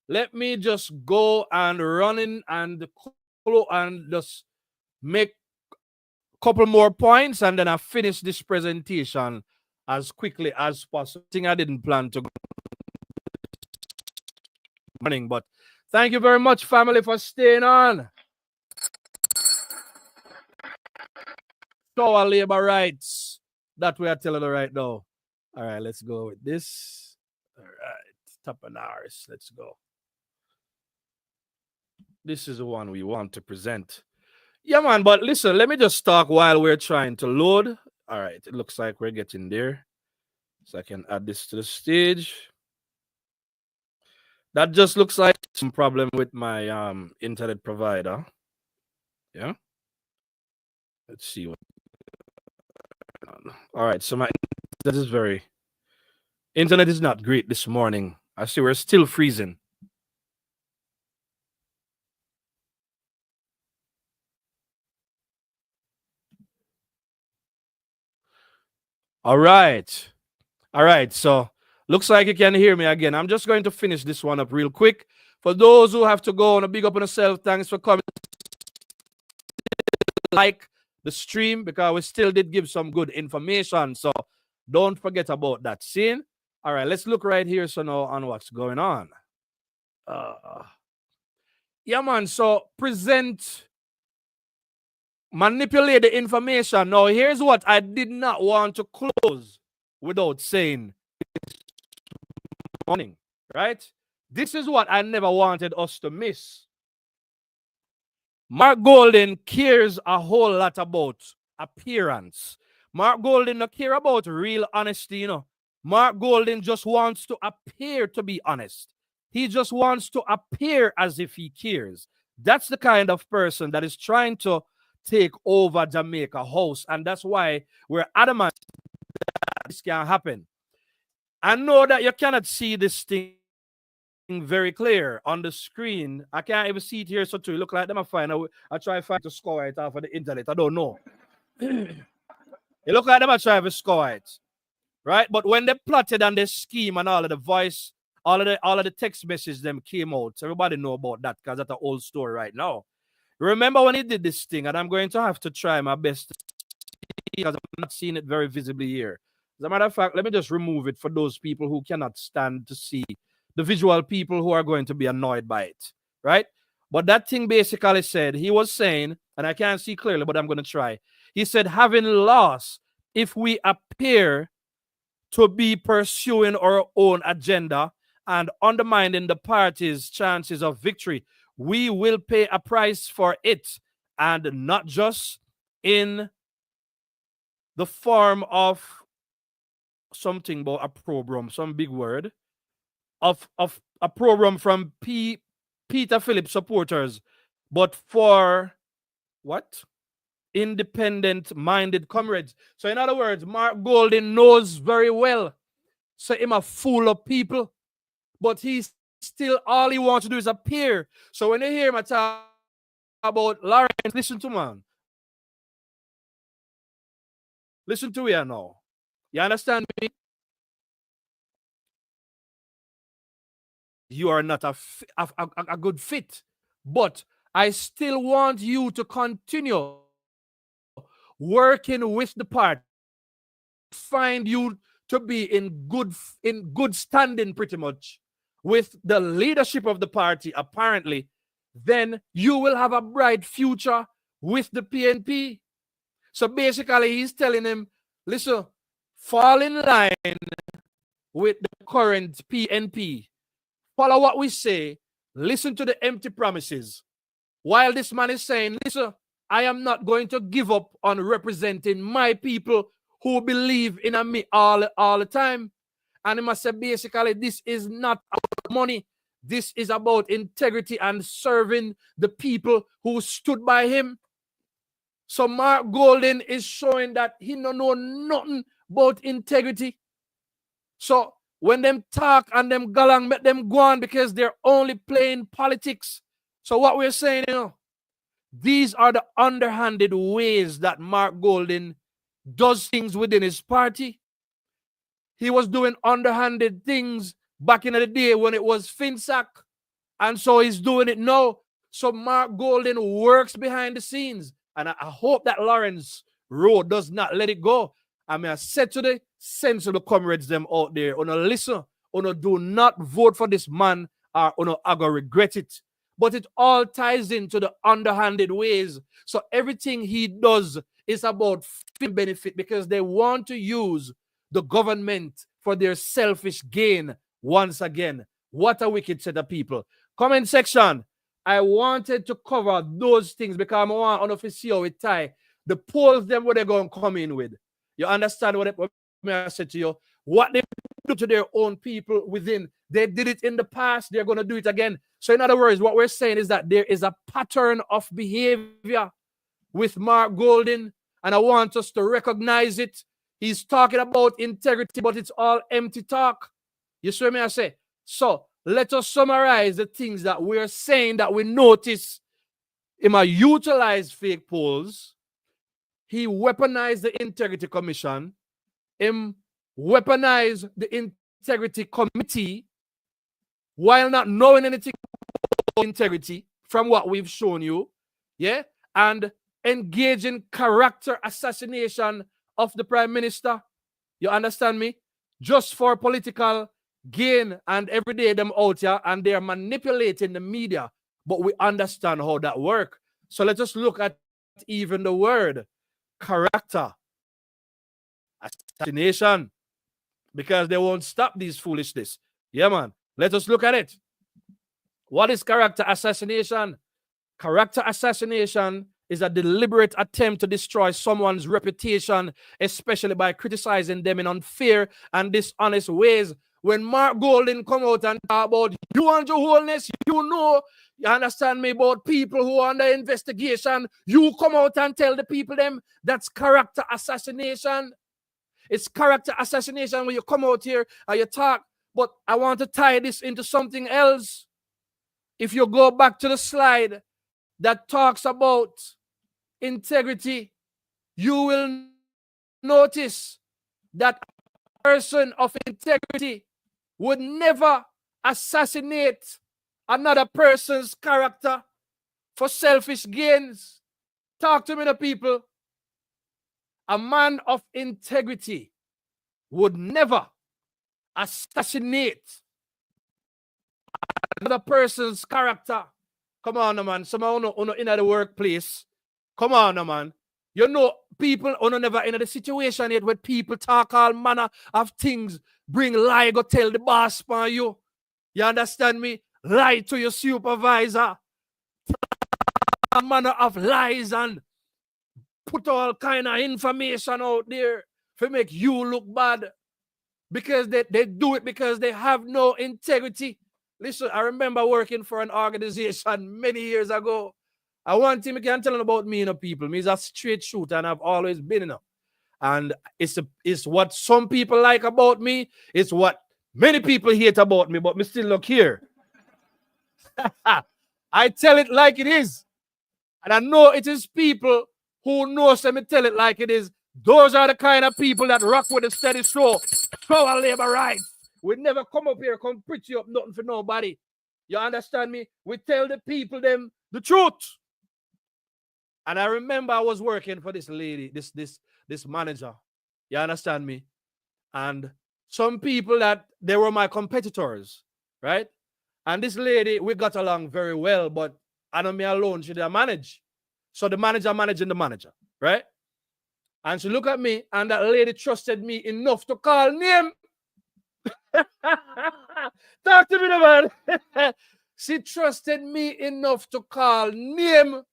let me just go and run in and just make a couple more points and then I finish this presentation as quickly as possible. I think I didn't plan to go morning, but thank you very much, family, for staying on. Show our labor rights that we are telling you right now. All right, let's go with this. All right, Topanaris, let's go. This is the one we want to present. Yeah, man, but listen, let me just talk while we're trying to load. All right, it looks like we're getting there. So I can add this to the stage. That just looks like some problem with my internet provider. Yeah. Let's see what. All right, so my internet is not great this morning. I see we're still freezing. All right. All right, so looks like you can hear me again. I'm just going to finish this one up real quick. For those who have to go on a big up on yourself, thanks for coming. Like the stream because we still did give some good information. So don't forget about that. See? All right, let's look right here so now on what's going on. Yeah, man. So manipulate the information. Now, here's what I did not want to close without saying this morning, right? This is what I never wanted us to miss. Mark Golden cares a whole lot about appearance. Mark Golden don't care about real honesty, you know. Mark Golden just wants to appear to be honest. He just wants to appear as if he cares. That's the kind of person that is trying to take over Jamaica House, and that's why we're adamant that this can happen. I know that you cannot see this thing very clear on the screen. I can't even see it here, so to look like them. I try to find to score it off of the internet. I don't know. It look like them. I try to score it, right? But when they plotted and they scheme and all of the voice, all of the text messages them came out. So everybody know about that because that's an old story right now. Remember when he did this thing, and I'm going to have to try my best because I'm not seeing it very visibly here. As a matter of fact, let me just remove it for those people who cannot stand to see the visual people who are going to be annoyed by it, right? But that thing basically said, he was saying, and I can't see clearly, but I'm going to try. He said, having lost, if we appear to be pursuing our own agenda and undermining the party's chances of victory, we will pay a price for it, and not just in the form of something about a program, some big word, of a program from Peter Phillips supporters, but for what? Independent-minded comrades. So in other words, Mark Golden knows very well. So him a fool of people, but he's still, all he wants to do is appear. So when you hear him talk about Lawrence, listen to man. Listen to you now. You understand me? You are not a good fit, but I still want you to continue working with the party. Find you to be in good standing pretty much with the leadership of the party, apparently, then you will have a bright future with the PNP. So basically, he's telling him, listen, fall in line with the current PNP. Follow what we say. Listen to the empty promises. While this man is saying, listen, I am not going to give up on representing my people who believe in me all the time. And he must say, basically, this is not about money. This is about integrity and serving the people who stood by him. So Mark Golden is showing that he don't know nothing about integrity. So when them talk and them galang, let them go on because they're only playing politics. So what we're saying, these are the underhanded ways that Mark Golden does things within his party. He was doing underhanded things back in the day when it was FinSac. And so he's doing it now. So Mark Golden works behind the scenes. And I hope that Lawrence Road does not let it go. I mean, I said to the sensible comrades them out there, listen, do not vote for this man or I go regret it. But it all ties into the underhanded ways. So everything he does is about benefit because they want to use the government for their selfish gain once again. What a wicked set of people. Comment section. I wanted to cover those things because I want to see how it tie. The polls, them what they're going to come in with. You understand what I said to you? What they do to their own people within. They did it in the past. They're going to do it again. So in other words, what we're saying is that there is a pattern of behavior with Mark Golden. And I want us to recognize it. He's talking about integrity, but it's all empty talk. You see what I say? So let us summarize the things that we're saying that we notice. He might utilize fake polls. He weaponized the Integrity Commission. He weaponized the Integrity Committee while not knowing anything about integrity from what we've shown you. Yeah? And engage in character assassination of the Prime Minister. You understand me? Just for political gain, and every day them out here and they're manipulating the media. But we understand how that works. So let us look at even the word character assassination, because they won't stop these foolishness. Yeah, man. Let us look at it. What is character assassination? Character assassination is a deliberate attempt to destroy someone's reputation, especially by criticizing them in unfair and dishonest ways. When Mark Golden come out and talk about you and your wholeness, you understand me, about people who are under investigation, you come out and tell the people them that's character assassination. It's character assassination when you come out here and you talk. But I want to tie this into something else. If you go back to the slide that talks about integrity, you will notice that a person of integrity would never assassinate another person's character for selfish gains. Talk to me, the people. A man of integrity would never assassinate another person's character. Come on, man. Someone in the workplace. Come on, man. You know, people are never in the situation yet where people talk all manner of things, bring lie, go tell the boss for you. You understand me? Lie to your supervisor. A manner of lies and put all kind of information out there to make you look bad. Because they do it because they have no integrity. Listen, I remember working for an organization many years ago. I want him, can tell him about me, people. Me is a straight shooter and I've always been, And it's what some people like about me. It's what many people hate about me, but me still look here. I tell it like it is. And I know it is people who know me tell it like it is. Those are the kind of people that rock with the steady show. Show our labor rights. We never come up here, come preach you up nothing for nobody. You understand me? We tell the people them the truth. And I remember I was working for this lady, this manager. You understand me? And some people that they were my competitors, right? And this lady, we got along very well, but I know me alone, she didn't manage. So the manager managing the manager, right? And she looked at me, and that lady trusted me enough to call name. Talk to me, man. She trusted me enough to call name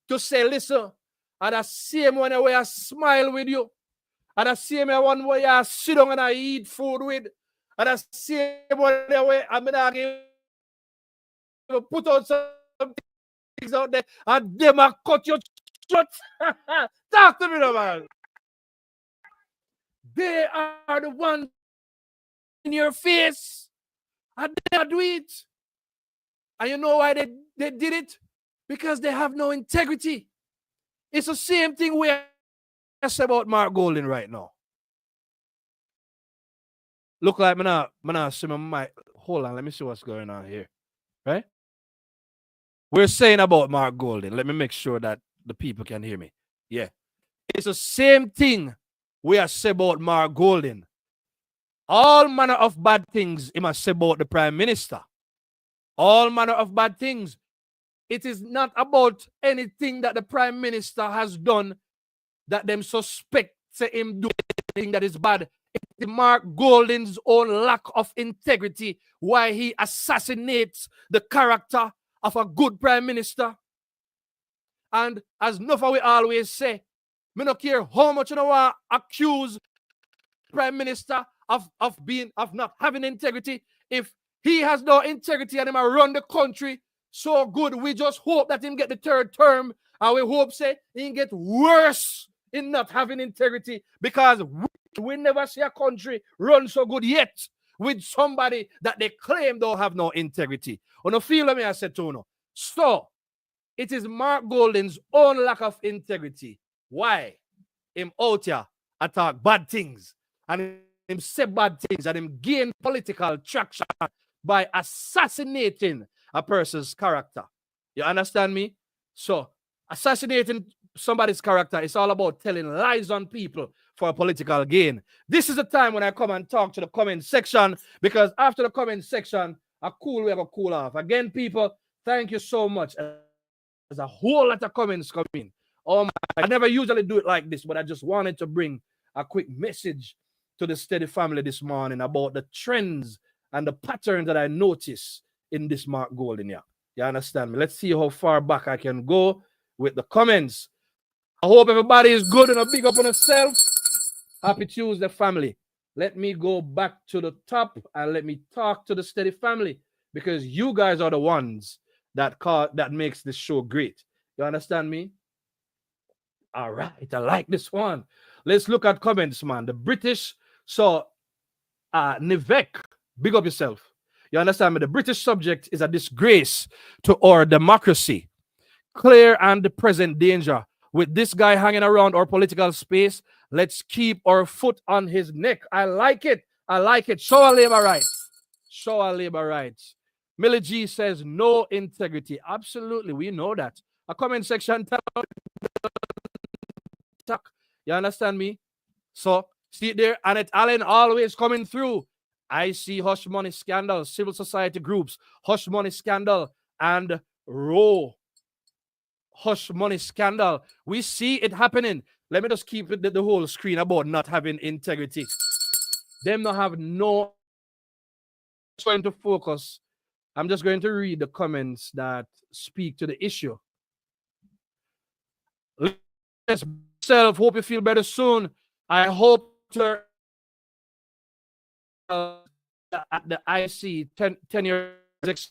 to say, listen, and the same one where I smile with you, and the same one where I sit down and I eat food with, and the same one where I'm going to put out some things out there, and them I cut your throat. Talk to me, man. They are the ones in your face, and they do it. And you know why they did it? Because they have no integrity. It's the same thing we say about Mark Golding right now. Look like me now see my mic. Hold on, let me see what's going on here. Right? We're saying about Mark Golding. Let me make sure that the people can hear me. Yeah. It's the same thing we are saying about Mark Golding. All manner of bad things he must say about the Prime Minister. All manner of bad things. It is not about anything that the Prime Minister has done that them suspect say him do anything that is bad. It's Mark Golding's own lack of integrity why he assassinates the character of a good Prime Minister. And as enough we always say, me no care how much you know accuse Prime Minister of not having integrity. If he has no integrity and him run the country so good, we just hope that him get the third term, and we hope say he get worse in not having integrity, because we never see a country run so good yet with somebody that they claim don't have no integrity. On the feel of me, I said to you, so it is Mark Golding's own lack of integrity why him out here attack bad things and him say bad things and him gain political traction by assassinating a person's character. You understand me? So assassinating somebody's character is all about telling lies on people for a political gain. This is the time when I come and talk to the comment section, because after the comment section, we're going to cool off. Again, people, thank you so much. There's a whole lot of comments coming. Oh my, I never usually do it like this, but I just wanted to bring a quick message to the Steady family this morning about the trends and the patterns that I notice in this Mark Golding. Yeah, you understand me? Let's see how far back I can go with the comments. I hope everybody is good and a big up on yourself. Happy Tuesday, family. Let me go back to the top and let me talk to the Steady family, because you guys are the ones that makes this show great. You understand me? All right, I like this one. Let's look at comments, man. The British, so Nivek, big up yourself. You understand me? The British subject is a disgrace to our democracy. Clear and the present danger. With this guy hanging around our political space, let's keep our foot on his neck. I like it. I like it. Show our labor rights. Show our labor rights. Millie G says no integrity. Absolutely, we know that. A comment section. You understand me? So, see it there. Annette Allen always coming through. I see hush money scandal, civil society groups, hush money scandal, and Roe. Hush money scandal. We see it happening. Let me just keep the whole screen about not having integrity. Them not have no. I'm going to focus. I'm just going to read the comments that speak to the issue. Let's self. Hope you feel better soon. I hope to at the IC 10 years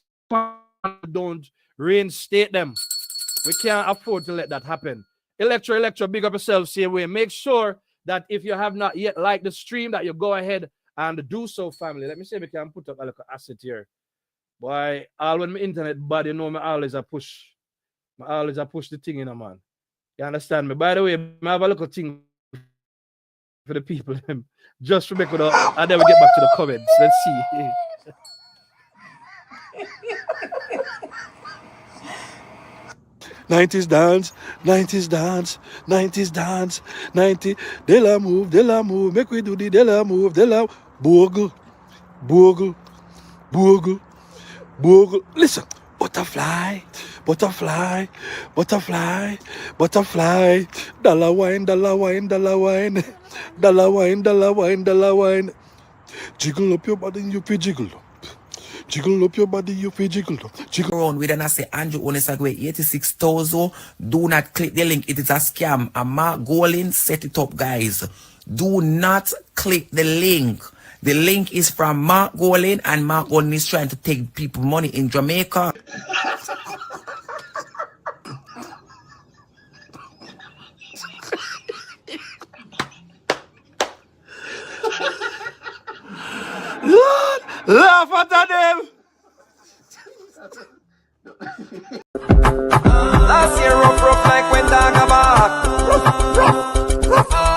don't reinstate them. We can't afford to let that happen. Electro, big up yourself, same way. Make sure that if you have not yet liked the stream, that you go ahead and do so, family. Let me see if we can put up a little asset here. Boy, all when my internet bad, you know, I always push the thing in, man. You understand me? By the way, I have a little thing for the people, just to make it up, and then we get back to the comments. Let's see. 90s dance, 90s dance, 90s dance, 90. De la move, make we do the de la move, bogle, bogle, bogle, bogle. Listen, butterfly, butterfly, butterfly, butterfly, dollar wine, dollar wine, dollar wine, dollar wine, dollar wine, dollar wine. Jiggle up your body, you feel jiggle up. Jiggle up your body, you feel jiggle up. Jiggle around with and I say Andrew Onesagwe 86,000. Do not click the link. It is a scam. And Mark Golin set it up, guys. Do not click the link. The link is from Mark Golin, and Mark Golin is trying to take people money in Jamaica. Lord, laugh at them. Last year rough like when dog a bark.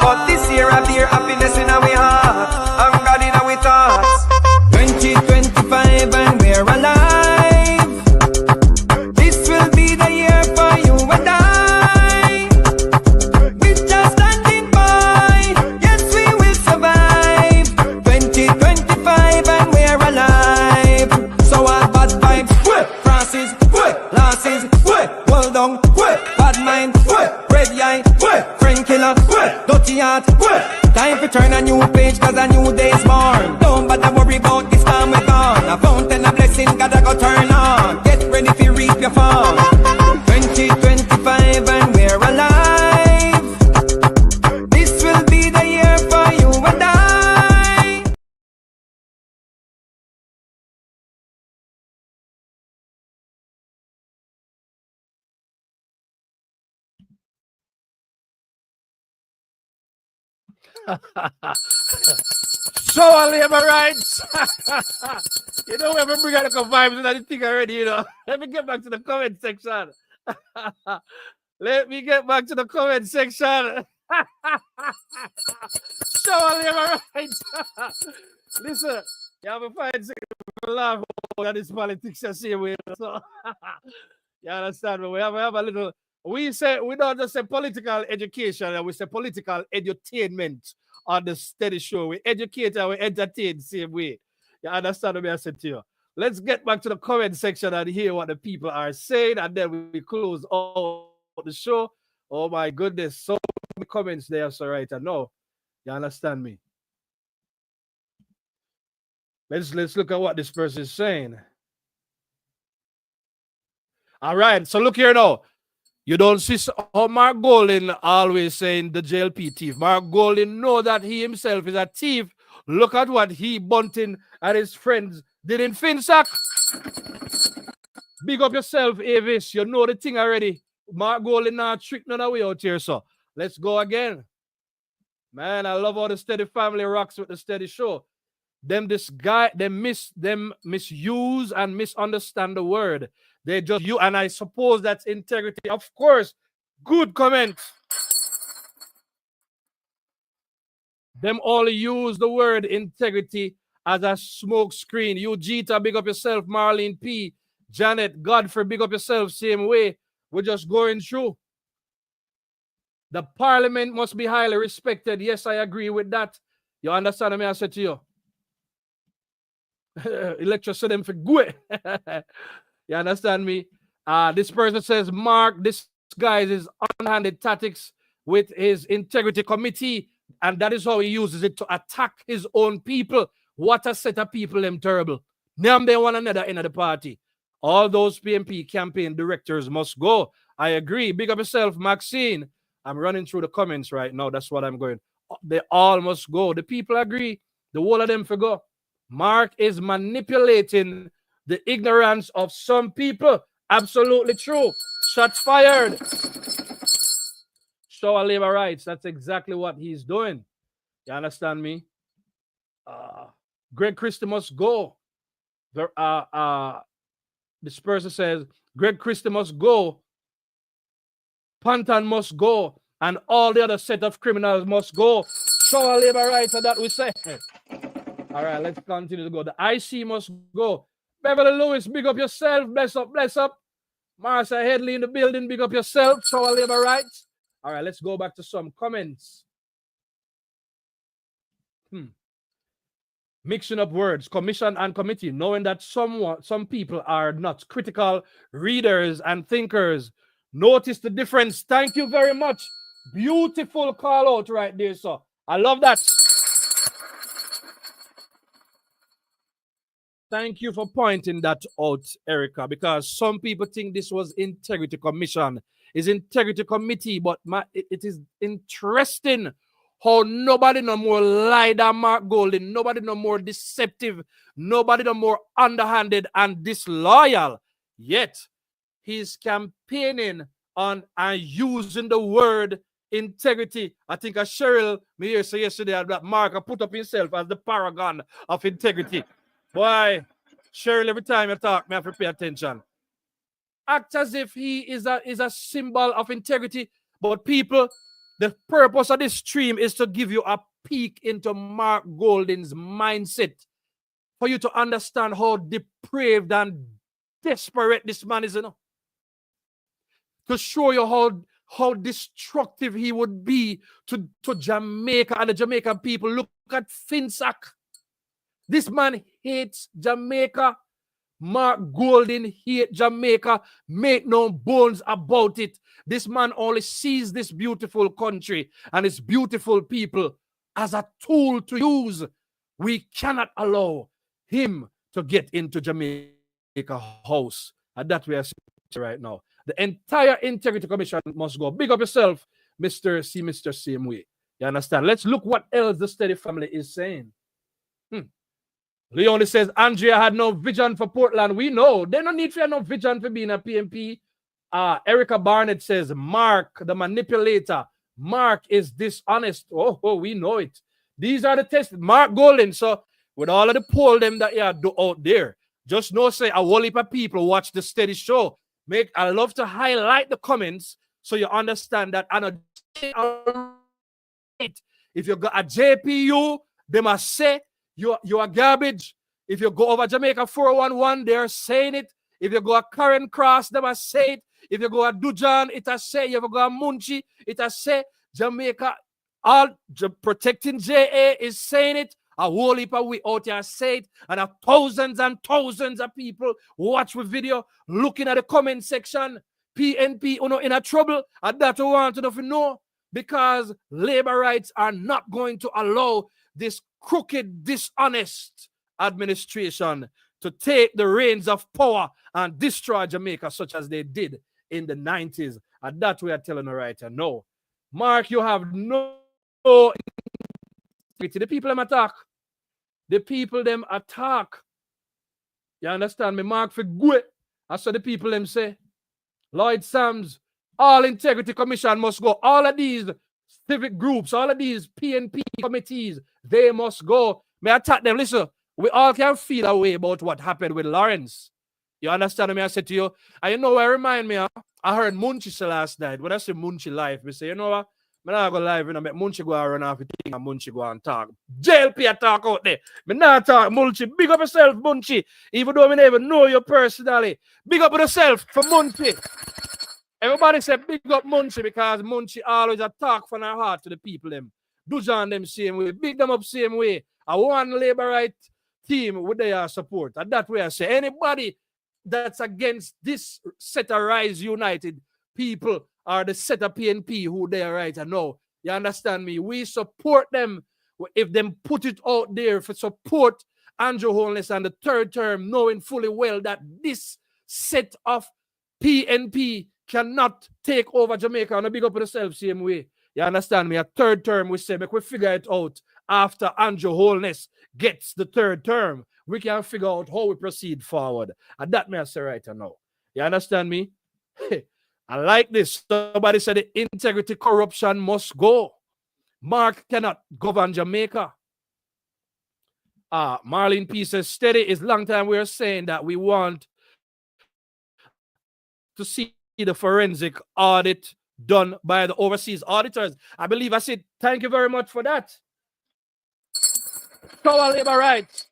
But this year a dear happiness in our heart, and God in our thoughts. 2025 and we're alive. This will be the year for you and I. We're just standing by. Yes, we will survive. 2025 and we're alive. So all bad vibes, crosses, losses, hold down, bad mind, red eye, friend killer, dirty heart. Time to turn a new page, cause a new day's born. Don't bother worry about this time we're gone. A fountain of blessing gotta go turn on. Get ready to reap your farm. 2025 and we're alive. This will be the year for you and I. Show our labor rights. You know, we have to bring out the vibes and that thing already, you know. Let me get back to the comment section. Let me get back to the comment section. Show our labor rights. Listen, you have a fine second to laugh at this politics the same way. So, you understand? We have a little, we don't just say political education, we say political edutainment on the steady show. We educate and we entertain the same way. You understand what I said to you? Let's get back to the comment section and hear what the people are saying, and then we close out the show. Oh my goodness, so many comments there, so right. I know. You understand me? Let's look at what this person is saying. All right, so look here now. You don't see how Mark Golden always saying the JLP thief. Mark Golden know that he himself is a thief. Look at what he, Bunting, and his friends did in Finsack. Big up yourself, Avis. You know the thing already. Mark Golden not trick none of way out here, so let's go again. Man, I love how the Steady family rocks with the Steady show. Them misuse and misunderstand the word. They just you, and I suppose that's integrity. Of course, good comment. Them all use the word integrity as a smoke screen. You Jita, big up yourself. Marlene P. Janet, Godfrey, big up yourself. Same way. We're just going through. The parliament must be highly respected. Yes, I agree with that. You understand what I said to you? Electro them for good. You understand me? This person says, Mark, this guy is unhanded tactics with his integrity committee, and that is how he uses it to attack his own people. What a set of people, them terrible. Them they one another in the party. All those PMP campaign directors must go. I agree. Big up yourself, Maxine. I'm running through the comments right now. That's what I'm going. They all must go. The people agree. The whole of them forgo. Mark is manipulating the ignorance of some people. Absolutely true. Shots fired. Show our labor rights. That's exactly what he's doing. You understand me? Greg Christie must go. This person says, Greg Christie must go. Pantan must go. And all the other set of criminals must go. Show our labor rights, and that we say. All right, let's continue to go. The IC must go. Beverly Lewis, big up yourself. Bless up, bless up. Marcia Headley in the building, big up yourself. Show our labor rights. All right, let's go back to some comments. Mixing up words, commission and committee, knowing that some people are not critical readers and thinkers. Notice the difference. Thank you very much. Beautiful call out right there, sir. I love that. Thank you for pointing that out, Erica, because some people think this was integrity commission. It's integrity committee, but it is interesting how nobody no more lied than Mark Golden, nobody no more deceptive, nobody no more underhanded and disloyal. Yet he's campaigning on and using the word integrity. I think Cheryl, me here say yesterday that Mark put up himself as the paragon of integrity. Boy, Cheryl, every time you talk, me have to pay attention. Act as if he is a symbol of integrity, but people, the purpose of this stream is to give you a peek into Mark Golden's mindset for you to understand how depraved and desperate this man is, you know. To show you how destructive he would be to Jamaica and the Jamaican people. Look at Finsack. This man hates Jamaica. Mark Golden hates Jamaica. Make no bones about it. This man only sees this beautiful country and its beautiful people as a tool to use. We cannot allow him to get into Jamaica house. And that we are seeing right now. The entire Integrity Commission must go. Big up yourself, Mr. Same Way. You understand? Let's look what else the Steady family is saying. Leone says, Andrea had no vision for Portland. We know. They don't need to have no vision for being a PNP. Erica Barnett says, Mark, the manipulator. Mark is dishonest. Oh, we know it. These are the tests. Mark Golden. So, with all of the poll them that you do out there, just know, say, a whole heap of people watch the Steady show. I love to highlight the comments so you understand that. If you got a JPU, they must say, you are garbage. If you go over Jamaica 411, they're saying it. If you go a Karen Cross, they must say it. If you go a Dujan, it has say. If you go a Munchi, it has say. Jamaica, all protecting JA is saying it. A whole heap of we out here say it. And thousands and thousands of people watch the video, looking at the comment section. PNP in a trouble. And that we want to know. Because labor rights are not going to allow this crooked, dishonest administration to take the reins of power and destroy Jamaica such as they did in the 90s. And that we are telling the right and no. Mark, you have no integrity. The people them attack. The people them attack. You understand me? Mark for good. That's what the people them say. Lloyd Sams, all integrity commission must go. All of these civic groups, all of these PNP committees, they must go. May I attack them? Listen, we all can feel a way about what happened with Lawrence. You understand me? I said to you, and you know what remind me of? I heard Munchi say last night. When I say Munchi live, we say, you know what? I'm not going live and make Munchi go and run off the thing and Munchi go and talk. JLP talk out there. Me not talk Munchi. Big up yourself, Munchi. Even though I never know you personally. Big up yourself for Munchi. Everybody say big up Munchi because Munchi always a talk from our heart to the people them. Dujan them same way. Big them up same way. I one labor right team with their support. And that way I say anybody that's against this set of Rise United people are the set of PNP who they are right and know. You understand me? We support them if them put it out there for support Andrew Holness and the third term, knowing fully well that this set of PNP cannot take over Jamaica and big up yourself same way. You understand me? A third term, we say, make we figure it out after Andrew Holness gets the third term. We can figure out how we proceed forward. And that may I say right now. You understand me? I like this. Somebody said the integrity corruption must go. Mark cannot govern Jamaica. Marlene P says, Steady is long time we're saying that we want to see the forensic audit done by the overseas auditors. I believe I said, thank you very much for that. Our labor rights.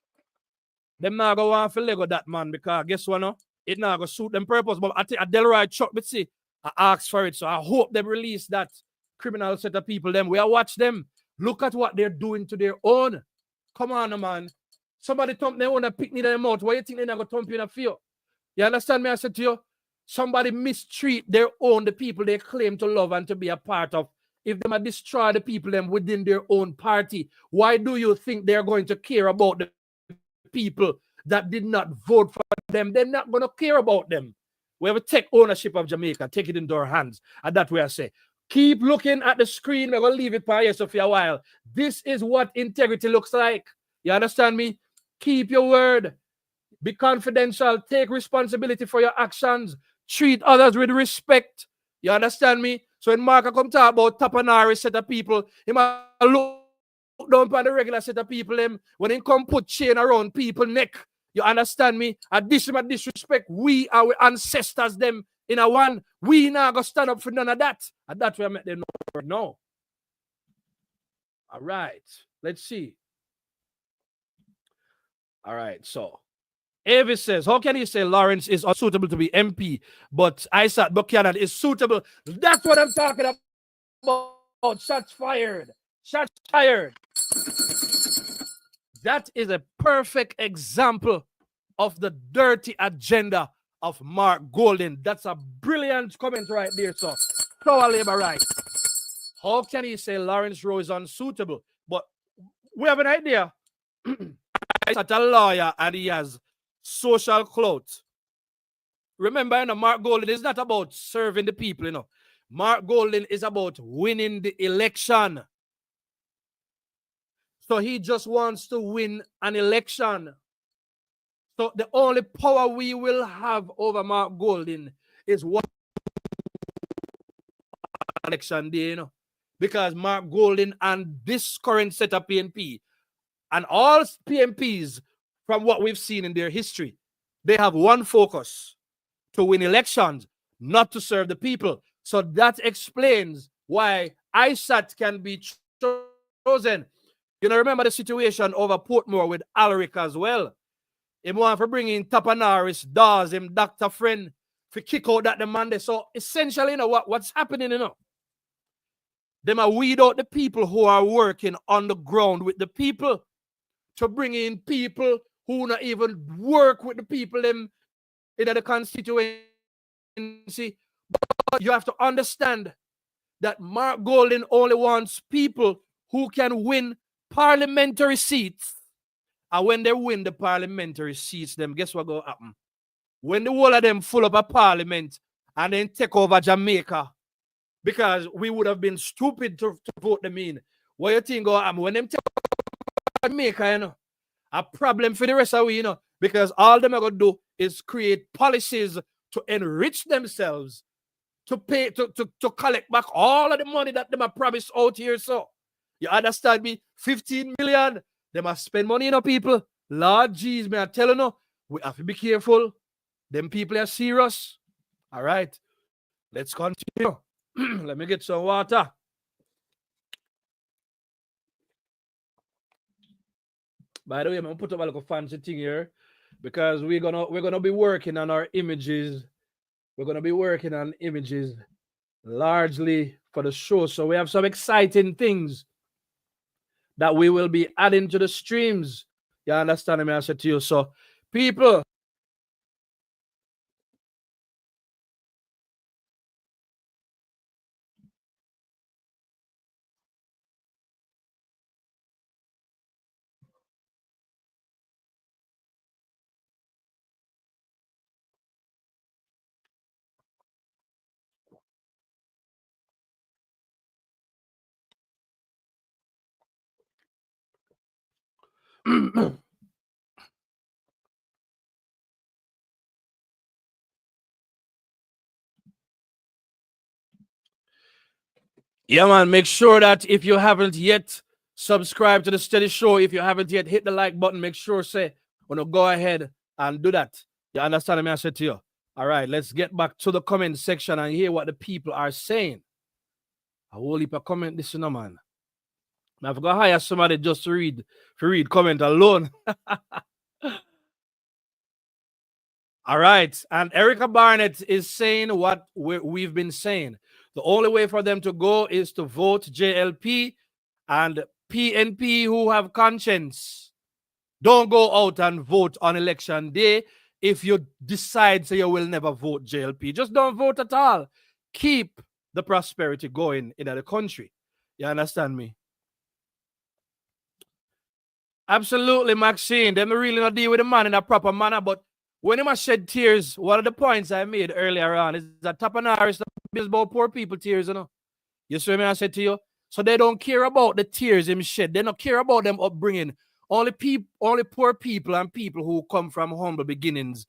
Them not go want to Lego that man because guess what no? It not go suit them purpose. But I think a Delroy Chuck, but see, I asked for it. So I hope they release that criminal set of people. Them we are watch them. Look at what they're doing to their own. Come on, man. Somebody thump their own and pick in their mouth. Why you think they're not going to thump you in a fear? You understand me? I said to you, somebody mistreat their own, the people they claim to love and to be a part of. If they might destroy the people them within their own party, why do you think they're going to care about the people that did not vote for them? They're not going to care about them. We have to take ownership of Jamaica, take it into our hands. And that way I say, keep looking at the screen. We're going to leave it by yourself for a while. This is what integrity looks like. You understand me? Keep your word. Be confidential. Take responsibility for your actions. Treat others with respect. You understand me? So when Mark come talk about Topanaris set of people, he might look down upon the regular set of people him when he come put chain around people neck. You understand me? And this is my disrespect. We, our ancestors, them in a one. We not gonna stand up for none of that. And that's where I met them know. No. All right. Let's see. All right. So Avis says, how can you say Lawrence is unsuitable to be MP, but Isaac Buchanan is suitable? That's what I'm talking about. Shots fired. Shots fired. That is a perfect example of the dirty agenda of Mark Golden. That's a brilliant comment right there, so our labor right. How can he say Lawrence Rowe is unsuitable? But we have an idea. He's a lawyer and he has social clout. Remember, you know, Mark Golden is not about serving the people, you know. Mark Golden is about winning the election. So he just wants to win an election. So the only power we will have over Mark Golden is one election day, you know. Because Mark Golden and this current set of PNP and all PMPs from what we've seen in their history, they have one focus: to win elections, not to serve the people. So that explains why ISAT can be chosen. You know, remember the situation over Portmore with Alaric as well. He want to bring in Topanaris, Dawes, him Dr. Friend, to kick out that demand. So essentially, you know, what's happening, you know? They might weed out the people who are working on the ground with the people to bring in people who not even work with the people them in the constituency. But you have to understand that Mark Golden only wants people who can win parliamentary seats. And when they win the parliamentary seats, them guess what going to happen? When the whole of them full up a parliament and then take over Jamaica, because we would have been stupid to vote them in. What you think going to happen? When them take over Jamaica, you know, a problem for the rest of we, you know, because all them are going to do is create policies to enrich themselves, to pay, to collect back all of the money that them are promised out here. So, you understand me? 15 million. They must spend money, you know, people. Lord jeez, man, I tell you, no, we have to be careful. Them people are serious. All right. Let's continue. Let me get some water. By the way, I'm gonna put up a little fancy thing here because we're gonna be working on our images. We're gonna be working on images largely for the show. So we have some exciting things that we will be adding to the streams. You understand me? I said to you. So, people, yeah, man, make sure that if you haven't yet subscribed to the Steady Show, if you haven't yet hit the like button, make sure say, go ahead and do that. You understand me? I said to you. All right, let's get back to the comment section and hear what the people are saying. A whole heap of comment this, you know, man. I've got to hire somebody just to read comment alone. All right, and Erica Barnett is saying what we've been saying. The only way for them to go is to vote JLP and PNP who have conscience. Don't go out and vote on election day if you decide so you will never vote JLP. Just don't vote at all. Keep the prosperity going in the country. You understand me? Absolutely, Maxine. Them really not deal with the man in a proper manner. But when he must shed tears, one of the points I made earlier on is that Topanaris is about poor people tears, you know. You see what I said to you? So they don't care about the tears him shed. They don't care about them upbringing. Only poor people and people who come from humble beginnings.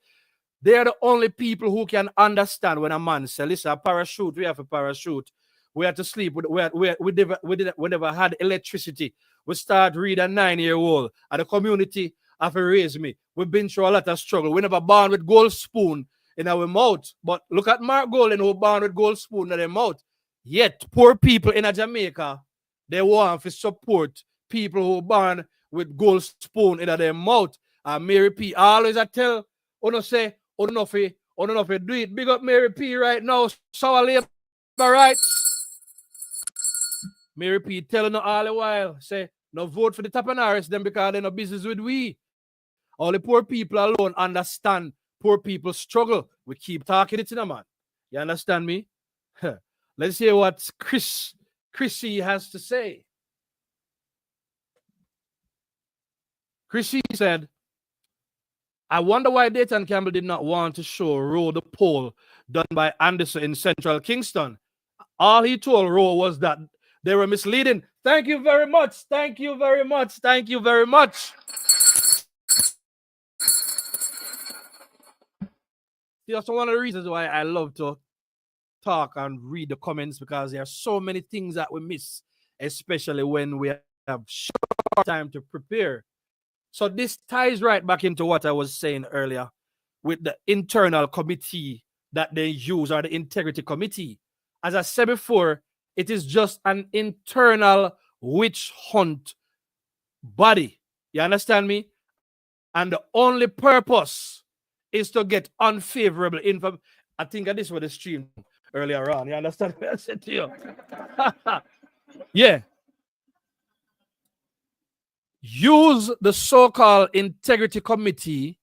They're the only people who can understand when a man says, listen, a parachute, we have a parachute. We had to sleep. We never had electricity. We start read a 9-year-old. And the community have raised me. We've been through a lot of struggle. We never born with gold spoon in our mouth. But look at Mark Golden who born with gold spoon in their mouth. Yet, poor people in Jamaica, they want to support people who born with gold spoon in their mouth. And Mary P. always I tell, say, do it. Big up Mary P. right now. Sour labor, right? Mary P. telling her all the while, say, no vote for the Topanaris them because they no business with we. All the poor people alone understand poor people struggle. We keep talking it to them, man. You understand me? Let's hear what Chrissy has to say. Chrissy said, I wonder why Dayton Campbell did not want to show Roe the poll done by Anderson in Central Kingston. All he told Roe was that they were misleading. Thank you very much. Thank you very much. Thank you very much. That's one of the reasons why I love to talk and read the comments, because there are so many things that we miss, especially when we have short time to prepare. So this ties right back into what I was saying earlier with the internal committee that they use, or the integrity committee. As I said before, it is just an internal witch hunt body. You understand me? And the only purpose is to get unfavorable information. I think this was the stream earlier on. You understand what I said to you? Yeah. Use the so-called integrity committee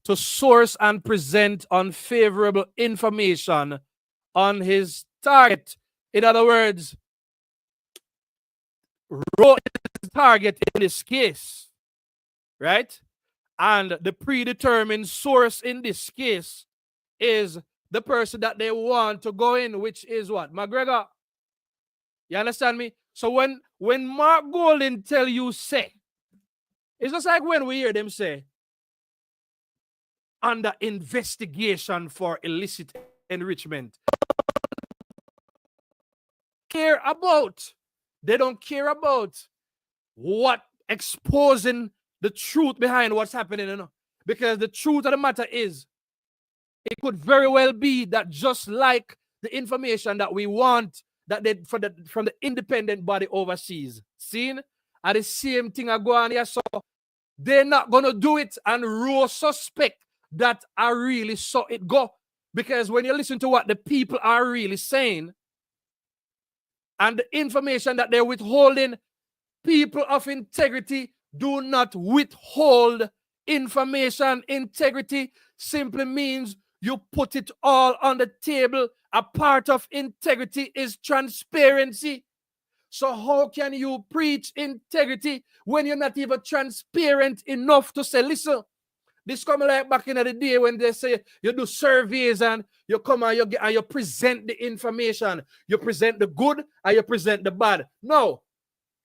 to source and present unfavorable information on his target. In other words, Roe is the target in this case, right? And the predetermined source in this case is the person that they want to go in, which is what? McGregor. You understand me? So when Mark Golden tell you say, it's just like when we hear them say, under investigation for illicit enrichment. They don't care about what exposing the truth behind what's happening, you know? Because the truth of the matter is, it could very well be that just like the information that we want that they from the independent body overseas, seen, are the same thing are going on here. So they're not gonna do it, and Roe suspect that I really saw it go. Because when you listen to what the people are really saying and the information that they're withholding, people of integrity do not withhold information. Integrity simply means you put it all on the table. A part of integrity is transparency. So how can you preach integrity when you're not even transparent enough to say, listen, this coming like back in the day when they say you do surveys and you come and you present the information. You present the good and you present the bad. No.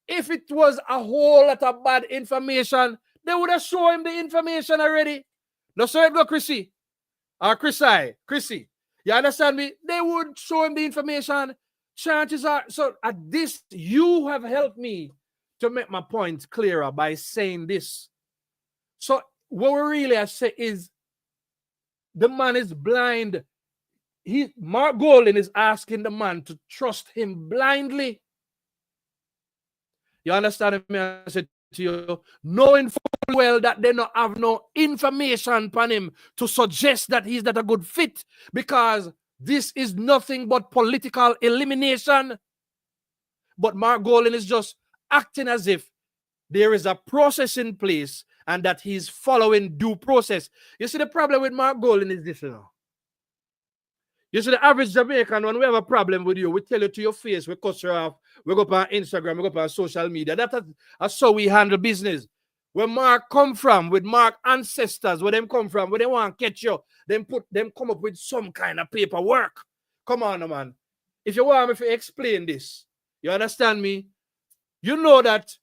If it was a whole lot of bad information, they would have shown him the information already. No, so it go, Chrissy. Or Chrissy. You understand me? They would show him the information. Chances are, so at this, you have helped me to make my point clearer by saying this. So what we really say is the man is blind. Mark Golden is asking the man to trust him blindly. You understand me? I said to you, knowing full well that they don't have no information upon him to suggest that he's not a good fit, because this is nothing but political elimination. But Mark Golden is just acting as if there is a process in place and that he's following due process. You see, the problem with Mark Golding is this, you know. You see, the average Jamaican, when we have a problem with you, we tell you to your face, we cut you off, we go up on Instagram, we go up on social media. That's how we handle business. Where Mark come from, with Mark ancestors, where them come from, where they want to catch you, them come up with some kind of paperwork. Come on, man. If you want me to explain this, you understand me? You know that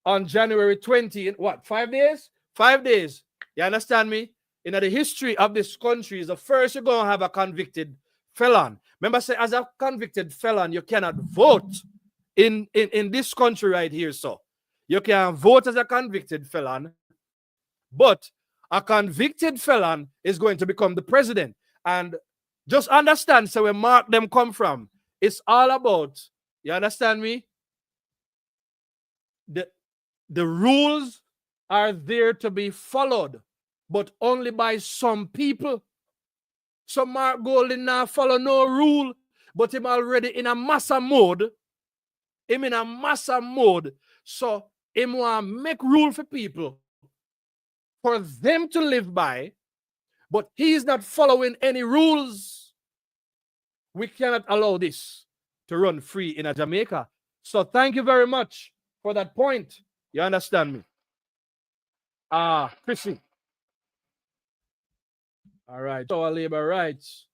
on January 20, what, 5 days? 5 days. You understand me? In the history of this country, is the first you're going to have a convicted felon. Remember, say, as a convicted felon, you cannot vote in this country right here, so. You can vote as a convicted felon, but a convicted felon is going to become the president. And just understand, so where Mark them come from, it's all about, you understand me? The rules are there to be followed, but only by some people. So Mark Golding now follow no rule, but him already in a massa mode. Him in a massa mode. So him want to make rule for people for them to live by, but he's not following any rules. We cannot allow this to run free in a Jamaica. So thank you very much for that point. You understand me? Chrissy. All right. So our labor rights.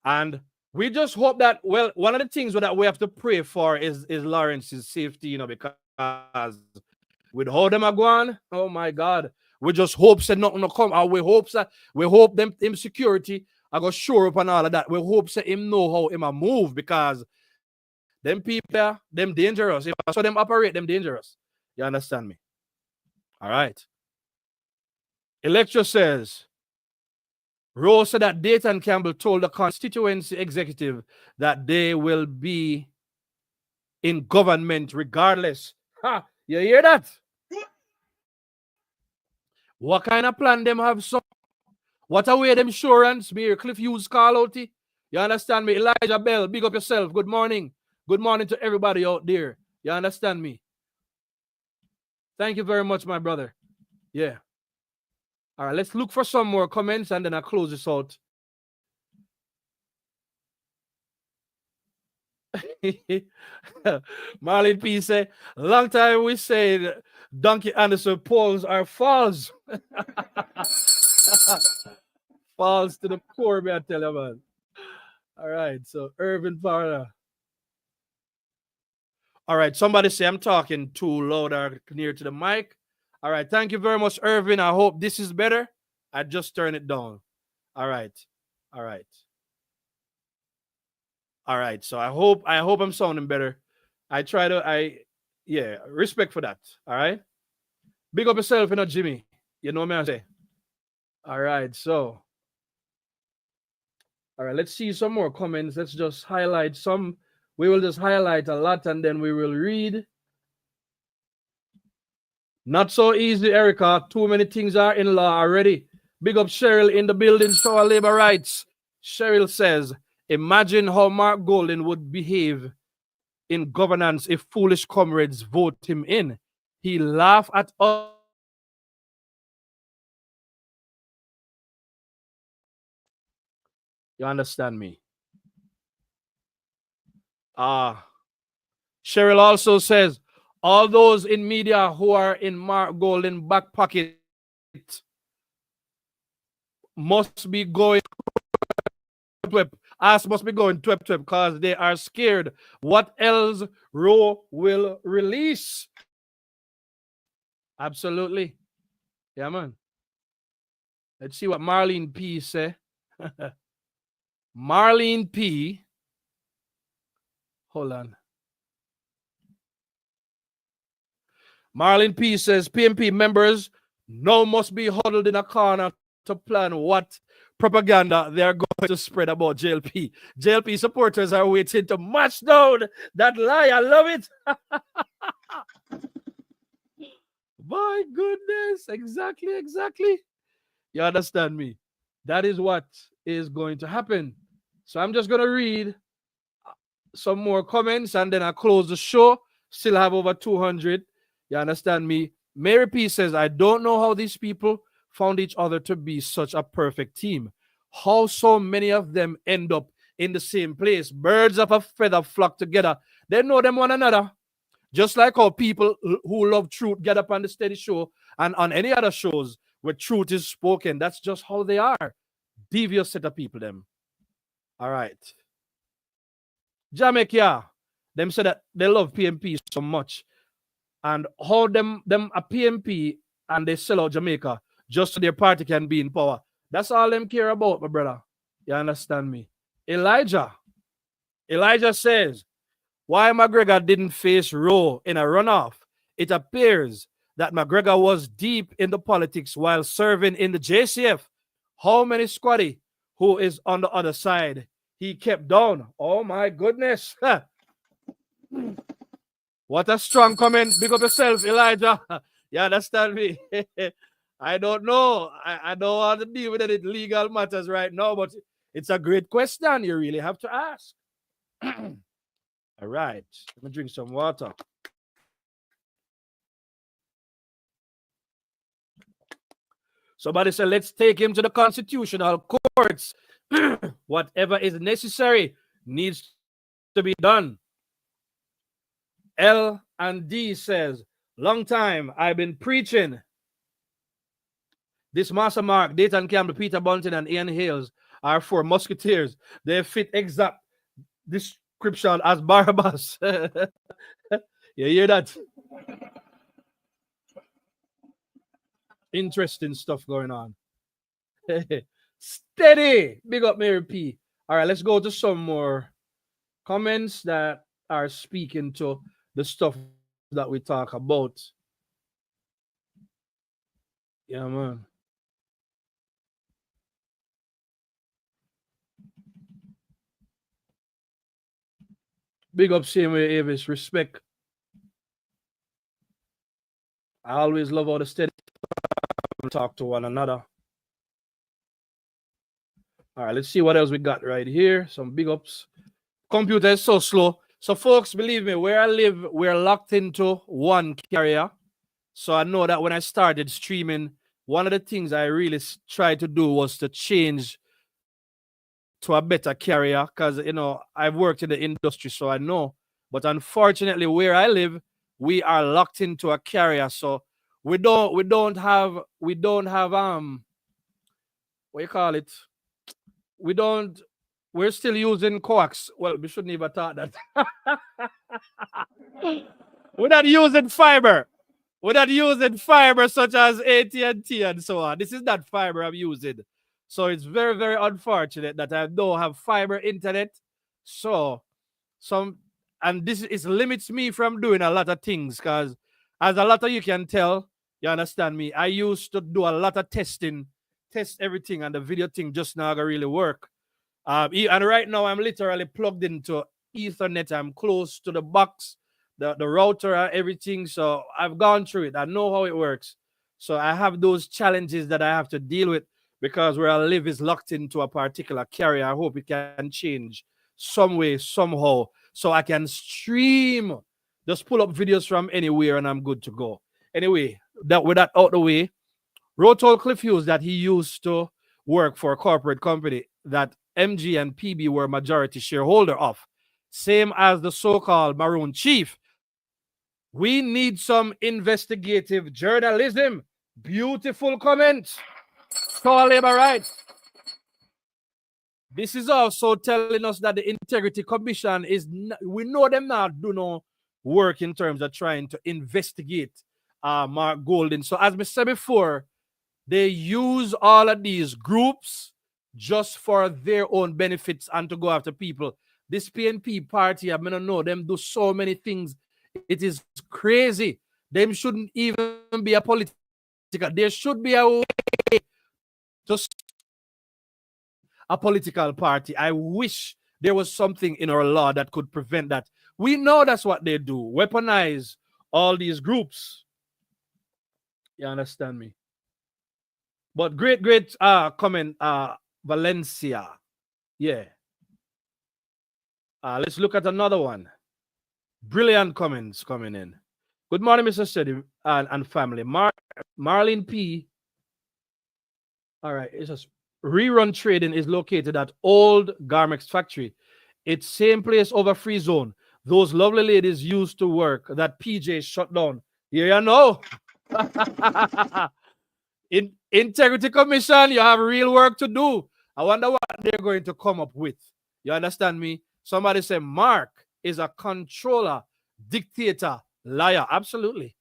And we just hope that, well, one of the things that we have to pray for is Lawrence's safety, you know, because with how them are going, oh my God, we just hope that nothing will come. We hope them security I go sure up and all of that. We hope that him know how him a move, because them people, them dangerous. If I saw them operate, them dangerous. You understand me? All right. Electra says, Rose said that Dayton Campbell told the constituency executive that they will be in government regardless. Ha! You hear that? What kind of plan them have? So, what a way them assurance? Me, Cliff Hughes call out. You understand me? Elijah Bell, big up yourself. Good morning. Good morning to everybody out there. You understand me? Thank you very much, my brother. Yeah. All right, let's look for some more comments and then I'll close this out. Marlene P say, long time we say Donkey Anderson polls are false. False to the core, me I tell you, man. All right, so Irvin Parra. All right, somebody say I'm talking too loud or near to the mic. All right, thank you very much, Irvin. I hope this is better. I just turned it down. All right. All right. All right. So I hope I'm sounding better. Yeah, respect for that. All right. Big up yourself, you know, Jimmy. You know what I say. All right. So, all right, let's see some more comments. Let's just highlight some. We will just highlight a lot and then we will read. Not so easy, Erica. Too many things are in law already. Big up Cheryl in the building, show our labor rights. Cheryl says, imagine how Mark Golding would behave in governance if foolish comrades vote him in. He laugh at us. You understand me? Cheryl also says, all those in media who are in Mark Golding back pocket must be going twip because they are scared. What else Roe will release? Absolutely. Yeah, man. Let's see what Marlene P say. Marlene P. Hold on. Marlene P says PMP members now must be huddled in a corner to plan what propaganda they are going to spread about JLP. JLP supporters are waiting to match down that lie. I love it. My goodness. Exactly. You understand me? That is what is going to happen. So I'm just going to read some more comments and then I'll close the show. Still have over 200. You understand me? Mary P says, I don't know how these people found each other to be such a perfect team. How so many of them end up in the same place. Birds of a feather flock together. They know them one another. Just like how people who love truth get up on the Steady Show and on any other shows where truth is spoken. That's just how they are. Devious set of people, them. All right. Jamaica, them say that they love PMP so much. And how them a PMP and they sell out Jamaica just so their party can be in power. That's all them care about, my brother. You understand me? Elijah says, why McGregor didn't face Roe in a runoff? It appears that McGregor was deep in the politics while serving in the JCF. How many squaddy who is on the other side he kept down? Oh my goodness. What a strong comment. Big up yourself, Elijah. You understand me? I don't know. I don't want to deal with any legal matters right now, but it's a great question you really have to ask. All right. Let me drink some water. Somebody said, let's take him to the constitutional courts. Whatever is necessary needs to be done. L and D says, long time I've been preaching. This Master Mark, Dayton Campbell, Peter Bunting, and Ian Hales are 4 musketeers. They fit exact description as Barabbas. You hear that? Interesting stuff going on. Steady. Big up Mary P. All right, let's go to some more comments that are speaking to the stuff that we talk about. Yeah, man. Big up same way, Avis. Respect. I always love how the steady talk to one another. All right, let's see what else we got right here. Some big ups. Computer is so slow. So, folks, believe me, where I live, we're locked into one carrier. So I know that when I started streaming, one of the things I really tried to do was to change to a better carrier because, you know, I've worked in the industry, so I know. But unfortunately, where I live, we are locked into a carrier. So we don't have what you call it? We're still using coax. Well, we shouldn't even thought that. We're not using fiber. We're not using fiber such as AT&T and so on. This is not fiber I'm using. So it's very, very unfortunate that I don't have fiber internet. So this limits me from doing a lot of things because as a lot of you can tell, you understand me, I used to do a lot of testing, test everything, and the video thing just now gonna really work. And right now I'm literally plugged into Ethernet. I'm close to the box, the router and everything. So I've gone through it. I know how it works. So I have those challenges that I have to deal with because where I live is locked into a particular carrier. I hope it can change some way, somehow, so I can stream, just pull up videos from anywhere and I'm good to go. Anyway, with that out the way, Ro told Cliff Hughes that he used to work for a corporate company that MG and PB were majority shareholder of, same as the so-called Maroon Chief. We need some investigative journalism. Beautiful comment. So labor rights. This is also telling us that the Integrity Commission is, we know them now do no work in terms of trying to investigate Mark Golden. So as I said before, they use all of these groups just for their own benefits and to go after people. This PNP party, I mean, know them do so many things. It is crazy. Them shouldn't even be a political. There should be a way to a political party. I wish there was something in our law that could prevent that. We know that's what they do. Weaponize all these groups. You understand me? But great comment, Valencia. Yeah. Let's look at another one. Brilliant comments coming in. Good morning, Mr. Steady and family. Marlene P. All right, it's just rerun trading is located at Old Garmex Factory. It's same place over Free Zone. Those lovely ladies used to work that PJ shut down. Here you know. In Integrity Commission, you have real work to do. I wonder what they're going to come up with. You understand me? Somebody say Mark is a controller, dictator, liar. Absolutely.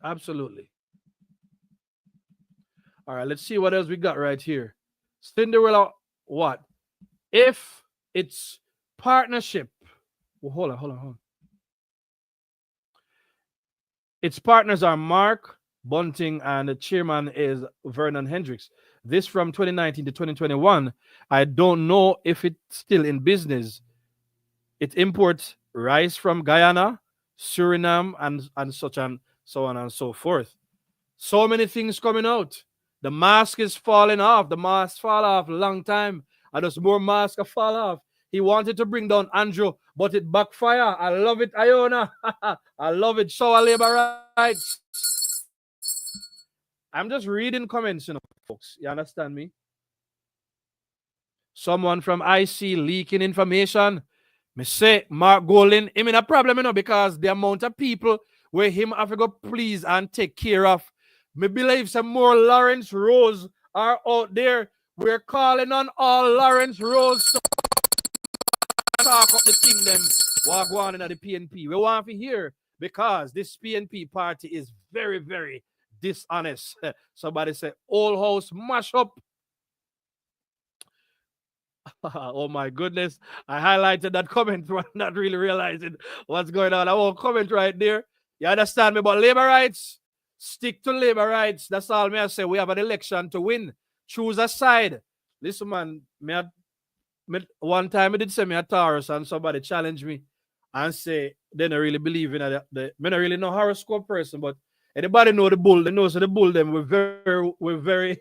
Absolutely. All right, let's see what else we got right here. Cinderella, what? If it's partnership, well, hold on. Its partners are Mark Bunting and the chairman is Vernon Hendricks. This from 2019 to 2021. I don't know if it's still in business. It imports rice from Guyana, Suriname, and such and so on and so forth. So many things coming out. The mask is falling off. The mask fall off a long time. And there's more masks fall off. He wanted to bring down Andrew, but it backfire. I love it, Iona. I love it. So our labor rights. I'm just reading comments, folks. You understand me? Someone from IC leaking information. Me say Mark Golden, him in a problem, because the amount of people where him have to go please and take care of. Me believe some more Lawrence Rose are out there. We're calling on all Lawrence Rose to talk up the thing them walk on in the PNP. We want to hear because this PNP party is very, very dishonest. Somebody say, old house mash up. Oh my goodness. I highlighted that comment, not really realizing what's going on. I won't comment right there. You understand me? But labor rights, stick to labor rights. That's all me I say. We have an election to win. Choose a side. Listen, man, one time I did say me a Taurus and somebody challenged me and say they don't really believe in it. Me don't really know horoscope person, but anybody know the bull? They know so the bull them we're very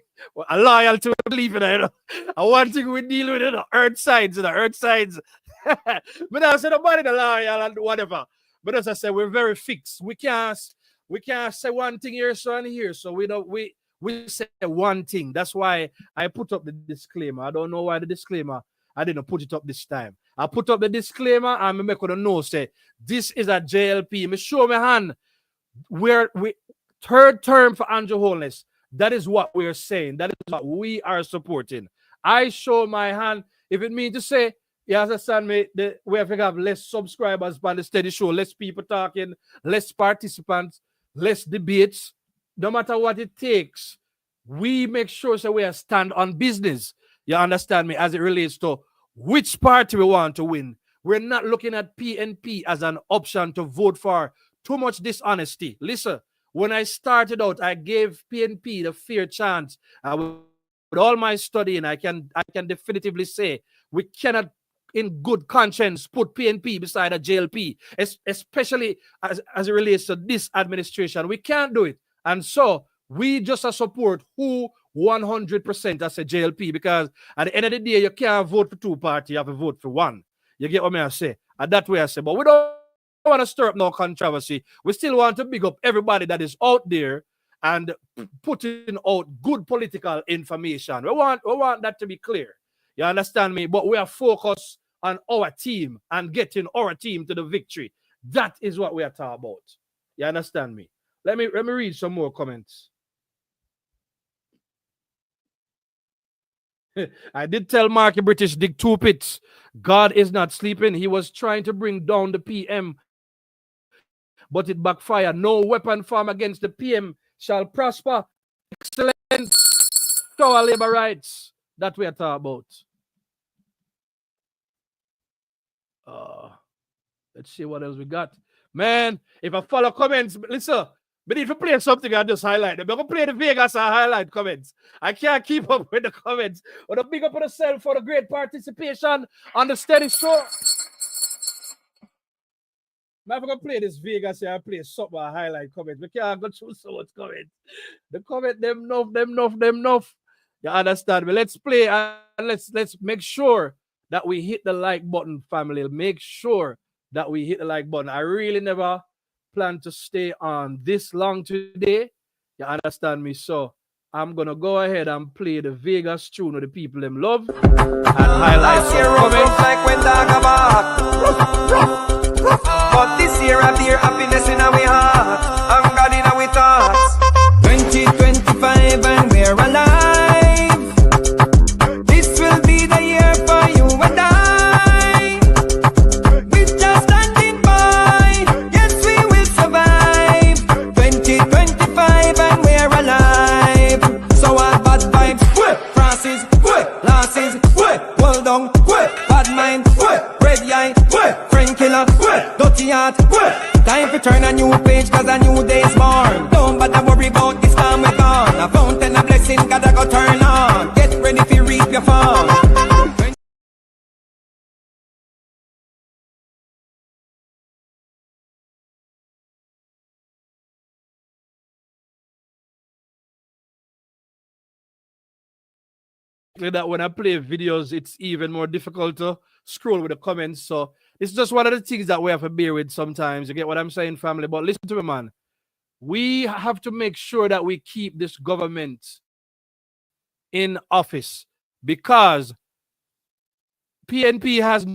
loyal to believe in it. And one thing we deal with earth signs, earth signs. But I said nobody the loyal and whatever. But as I said, we're very fixed. We can't say one thing here, so and here. So we say one thing. That's why I put up the disclaimer. I don't know why the disclaimer. I didn't put it up this time. I put up the disclaimer and I make them know say this is a JLP. Me show my hand. We third term for Andrew Holness. That is what we're saying. That is what we are supporting. I show my hand. If it means to say, you understand me, we have to have less subscribers on the steady show, less people talking, less participants, less debates. No matter what it takes, we make sure so we stand on business. You understand me? As it relates to which party we want to win. We're not looking at PNP as an option to vote for. Too much dishonesty. Listen, when I started out, I gave PNP the fair chance. With all my studying, I can definitively say we cannot, in good conscience, put PNP beside a JLP, especially as it relates to this administration. We can't do it. And so we just support who 100% as a JLP, because at the end of the day, you can't vote for two parties, you have to vote for one. You get what I say? And that way I say, but we don't want to stir up no controversy. We still want to big up everybody that is out there and putting out good political information. We want that to be clear. You understand me? But we are focused on our team and getting our team to the victory. That is what we are talking about. You understand me? Let me read some more comments. I did tell Marky British dig 2 pits. God is not sleeping. He was trying to bring down the PM, but it backfired. No weapon formed against the PM shall prosper. Excellent. So our labor rights. That we are talking about. Let's see what else we got. Man, if I follow comments, listen, but if you play something, I just highlight them. I'm going to play the Vegas and highlight comments. I can't keep up with the comments. But a big up on yourself for the great participation on the steady show. I'm going to play this Vegas here. I play something and highlight comments. We can't go through so much comments. The comment, them enough. You understand me? Let's play and let's make sure that we hit the like button, family. Make sure that we hit the like button. I really never plan to stay on this long today. You understand me? So I'm gonna go ahead and play the Vegas tune with the people them love and highlight some comments. Like when dog back. But this year I fear happiness in our heart, and God in our thoughts. 2025 and we're alive. This will be the year for you and I. We're just standing by. Yes, we will survive. 2025 and we're alive. So all bad vibes, Francis, losses, hold on, bad mind, red eye, friend killer, dirty heart. Time to turn a new page, cause a new day's born. Don't bother worry about this time we're gone. A fountain of blessing, gotta go turn on. Get ready to reap your farm. That when I play videos, it's even more difficult to scroll with the comments. So it's just one of the things that we have to bear with sometimes. You get what I'm saying, family? But listen to me, man. We have to make sure that we keep this government in office because PNP has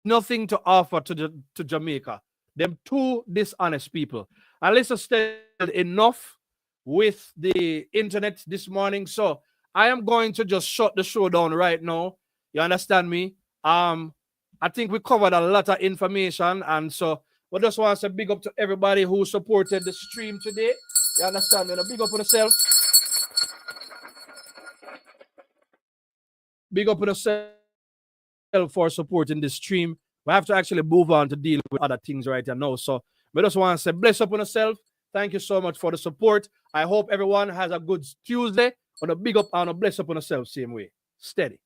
nothing to offer to Jamaica. Them two dishonest people. And let's stay enough with the internet this morning. So I am going to just shut the show down right now. You understand me? I think we covered a lot of information, and so we just want to say big up to everybody who supported the stream today. You understand me? Big up on yourself. Big up on yourself for supporting the stream. We have to actually move on to deal with other things right now. So we just want to say bless up on yourself. Thank you so much for the support. I hope everyone has a good Tuesday. On a big up and a bless up on yourself same way. Steady.